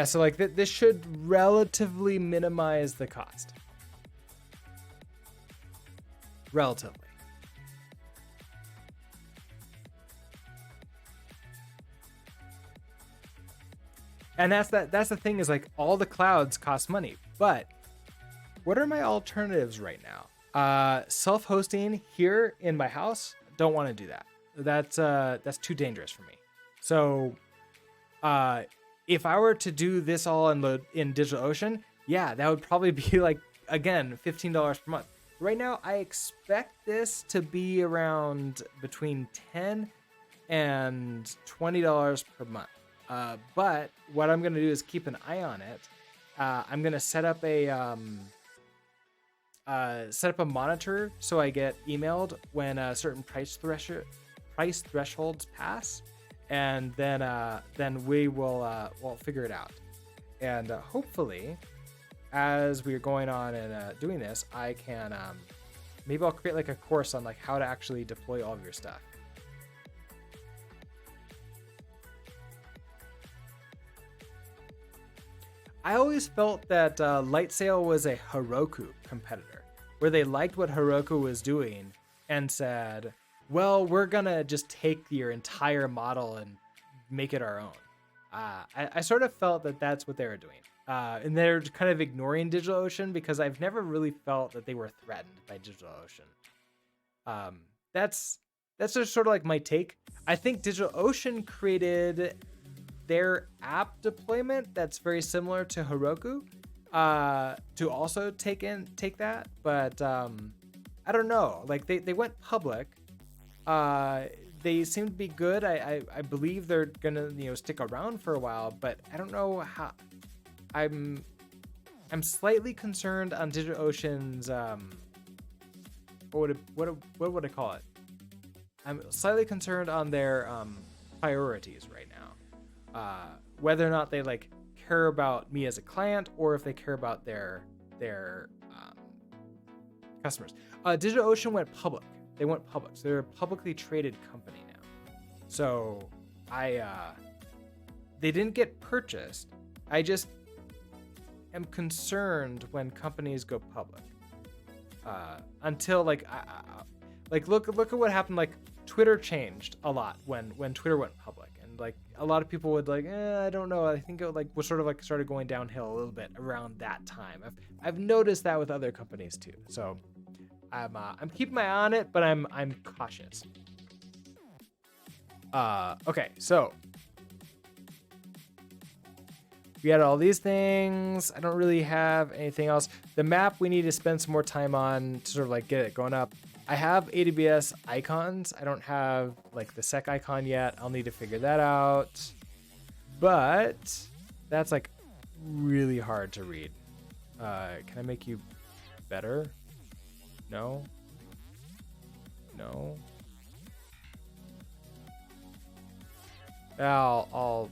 so this should relatively minimize the cost. Relatively. And that's the thing is all the clouds cost money, but what are my alternatives right now? Self-hosting here in my house, don't want to do that. That's too dangerous for me. So if I were to do this all in DigitalOcean, yeah, that would probably be again, $15 per month. Right now, I expect this to be around between $10 and $20 per month. But what I'm going to do is keep an eye on it. I'm going to set up a monitor so I get emailed when certain price thresholds pass, and then we will we'll figure it out. And hopefully, as we're going on and doing this, I can maybe I'll create a course on how to actually deploy all of your stuff. I always felt that Lightsail was a Heroku competitor, where they liked what Heroku was doing and said, well, we're going to just take your entire model and make it our own. I sort of felt that that's what they were doing. And they're kind of ignoring DigitalOcean because I've never really felt that they were threatened by DigitalOcean. That's just sort of my take. I think DigitalOcean created their app deployment that's very similar to Heroku to also take that, but I don't know. They went public. They seem to be good. I believe they're gonna stick around for a while, but I don't know how. I'm slightly concerned on DigitalOcean's what would I call it? I'm slightly concerned on their priorities right now. Whether or not they care about me as a client or if they care about their customers. DigitalOcean went public. They went public, so they're a publicly traded company now. So they didn't get purchased. I just am concerned when companies go public. Until look at what happened. Twitter changed a lot when Twitter went public, and a lot of people would I don't know. I think it was sort of started going downhill a little bit around that time. I've noticed that with other companies too. So I'm keeping my eye on it, but I'm cautious. Okay, so We had all these things. I don't really have anything else. The map we need to spend some more time on to sort of like get it going up. I have AWS icons. I don't have like the sec icon yet. I'll need to figure that out. But that's like really hard to read. Can I make you better? No. No. I'll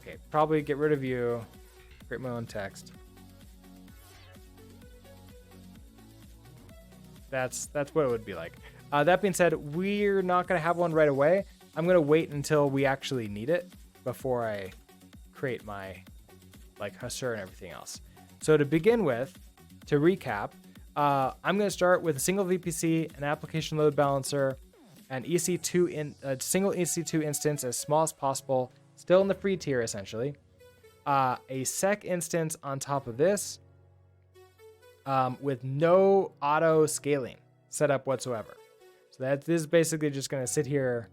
okay, probably get rid of you. Create my own text. That's what it would be like. That being said, we're not gonna have one right away. I'm gonna wait until we actually need it before I create my like Hussur and everything else. So to begin with, to recap, I'm gonna start with a single VPC, an application load balancer, an EC2 in a single EC2 instance as small as possible, still in the free tier essentially. A sec instance on top of this, with no auto scaling set up whatsoever. So this is basically just gonna sit here.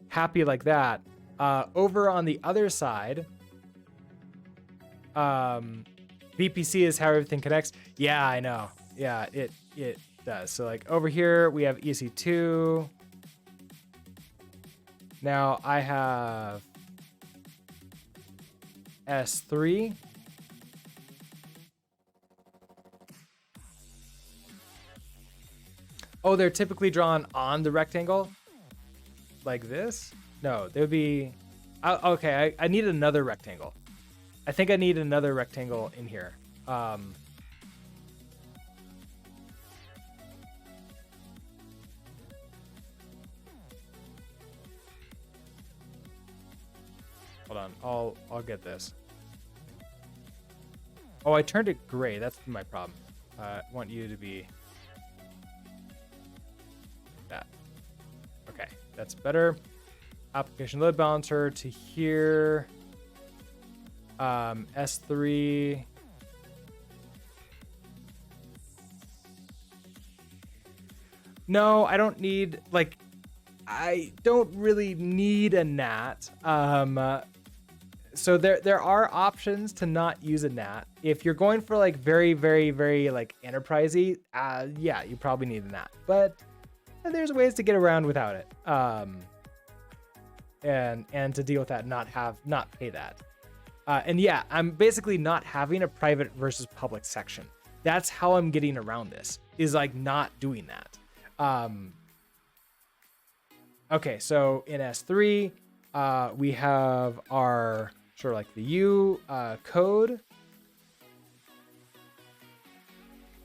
Happy like that. Over on the other side, VPC is how everything connects. Yeah, I know. Yeah, it does. So like over here we have EC2. Now I have S3. Oh, they're typically drawn on the rectangle like this. No, there would be, okay, I need another rectangle. I think I need another rectangle in here. Hold on, I'll get this. Oh, I turned it gray. That's my problem. I want you to be that. Okay, that's better. Application load balancer to here. S3. No, I don't need, like, I don't really need a NAT. So there are options to not use a NAT. If you're going for like very, very, very like enterprisey, yeah, you probably need a NAT. But there's ways to get around without it. And to deal with that, not pay that. And yeah, I'm basically not having a private versus public section. That's how I'm getting around this, is like not doing that. Okay, so in S3, we have our sort of like the yew code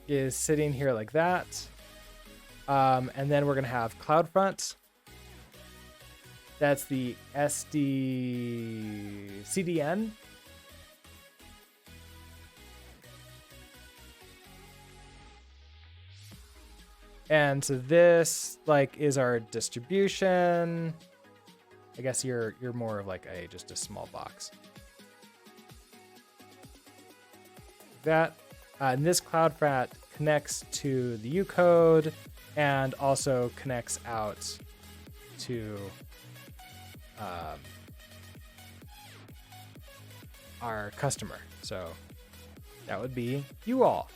is sitting here like that. And then we're gonna have CloudFront. That's the SD CDN. And so this like is our distribution. I guess you're more of like just a small box. That and this CloudFront connects to the yew code and also connects out to our customer. So that would be you all.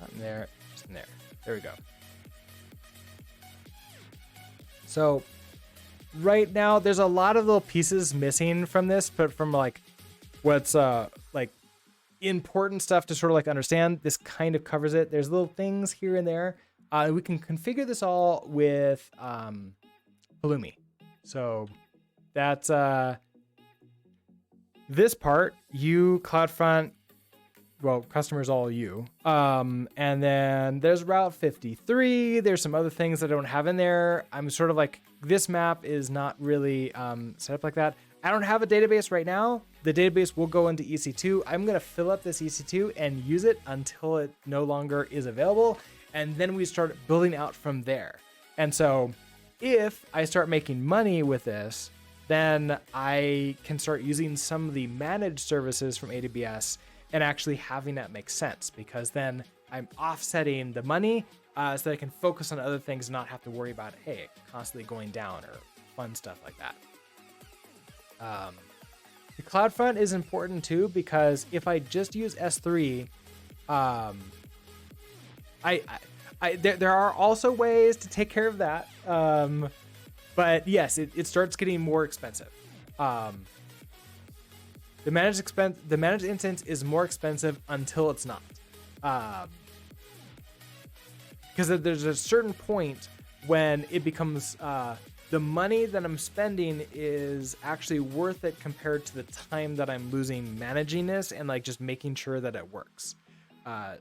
Not in there, just in there. There we go. So right now there's a lot of little pieces missing from this, but from like what's like important stuff to sort of like understand, this kind of covers it. There's little things here and there. We can configure this all with Halloumi. So that's this part, you CloudFront, well, customers all you. And then there's Route 53. There's some other things that I don't have in there. I'm sort of like, this map is not really set up like that. I don't have a database right now. The database will go into EC2. I'm gonna fill up this EC2 and use it until it no longer is available. And then we start building out from there. And so if I start making money with this, then I can start using some of the managed services from AWS and actually having that make sense, because then I'm offsetting the money so that I can focus on other things and not have to worry about, hey, constantly going down or fun stuff like that. The CloudFront is important too, because if I just use S3, there are also ways to take care of that. But yes, it starts getting more expensive. The managed instance is more expensive until it's not. Because there's a certain point when it becomes the money that I'm spending is actually worth it compared to the time that I'm losing managing this and like just making sure that it works.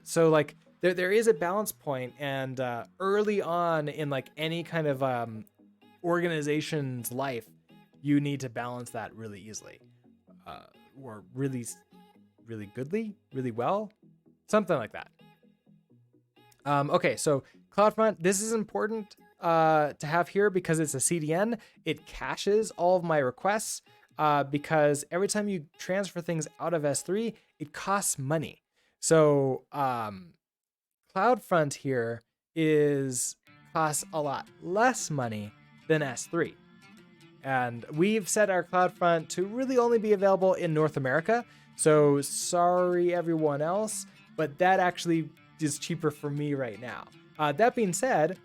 So like there is a balance point, and early on in like any kind of organization's life, you need to balance that really easily, or really goodly, really well, something like that. Okay, so CloudFront, this is important to have here because it's a CDN. It caches all of my requests because every time you transfer things out of S3, it costs money. So CloudFront here costs a lot less money than S3. And we've set our CloudFront to really only be available in North America. So sorry, everyone else, but that actually is cheaper for me right now. That being said,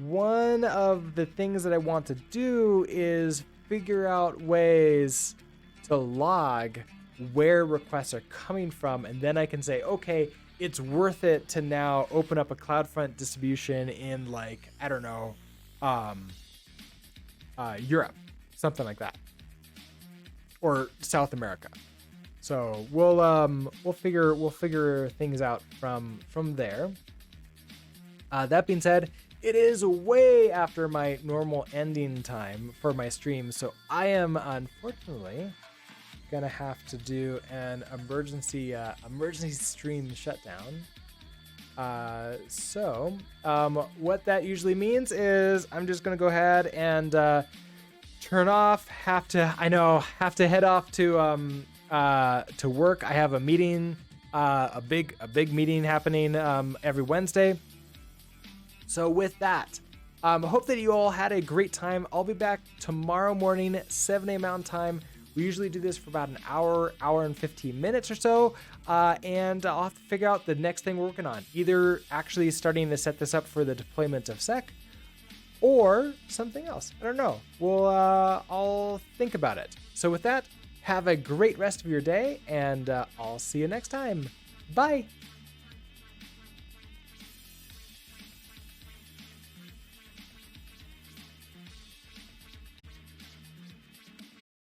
one of the things that I want to do is figure out ways to log where requests are coming from. And then I can say, okay, it's worth it to now open up a CloudFront distribution in like, I don't know, Europe, something like that, or South America. So we'll figure things out from there. That being said, it is way after my normal ending time for my stream, so I am unfortunately gonna have to do an emergency stream shutdown. So what that usually means is I'm just gonna go ahead and turn off. Have to head off to work. I have a meeting, a big meeting happening every Wednesday. So with that, I hope that you all had a great time. I'll be back tomorrow morning, 7 a.m. Mountain Time. We usually do this for about an hour and 15 minutes or so. And I'll have to figure out the next thing we're working on. Either actually starting to set this up for the deployment of SEC or something else. I don't know. I'll think about it. So with that, have a great rest of your day, and I'll see you next time. Bye.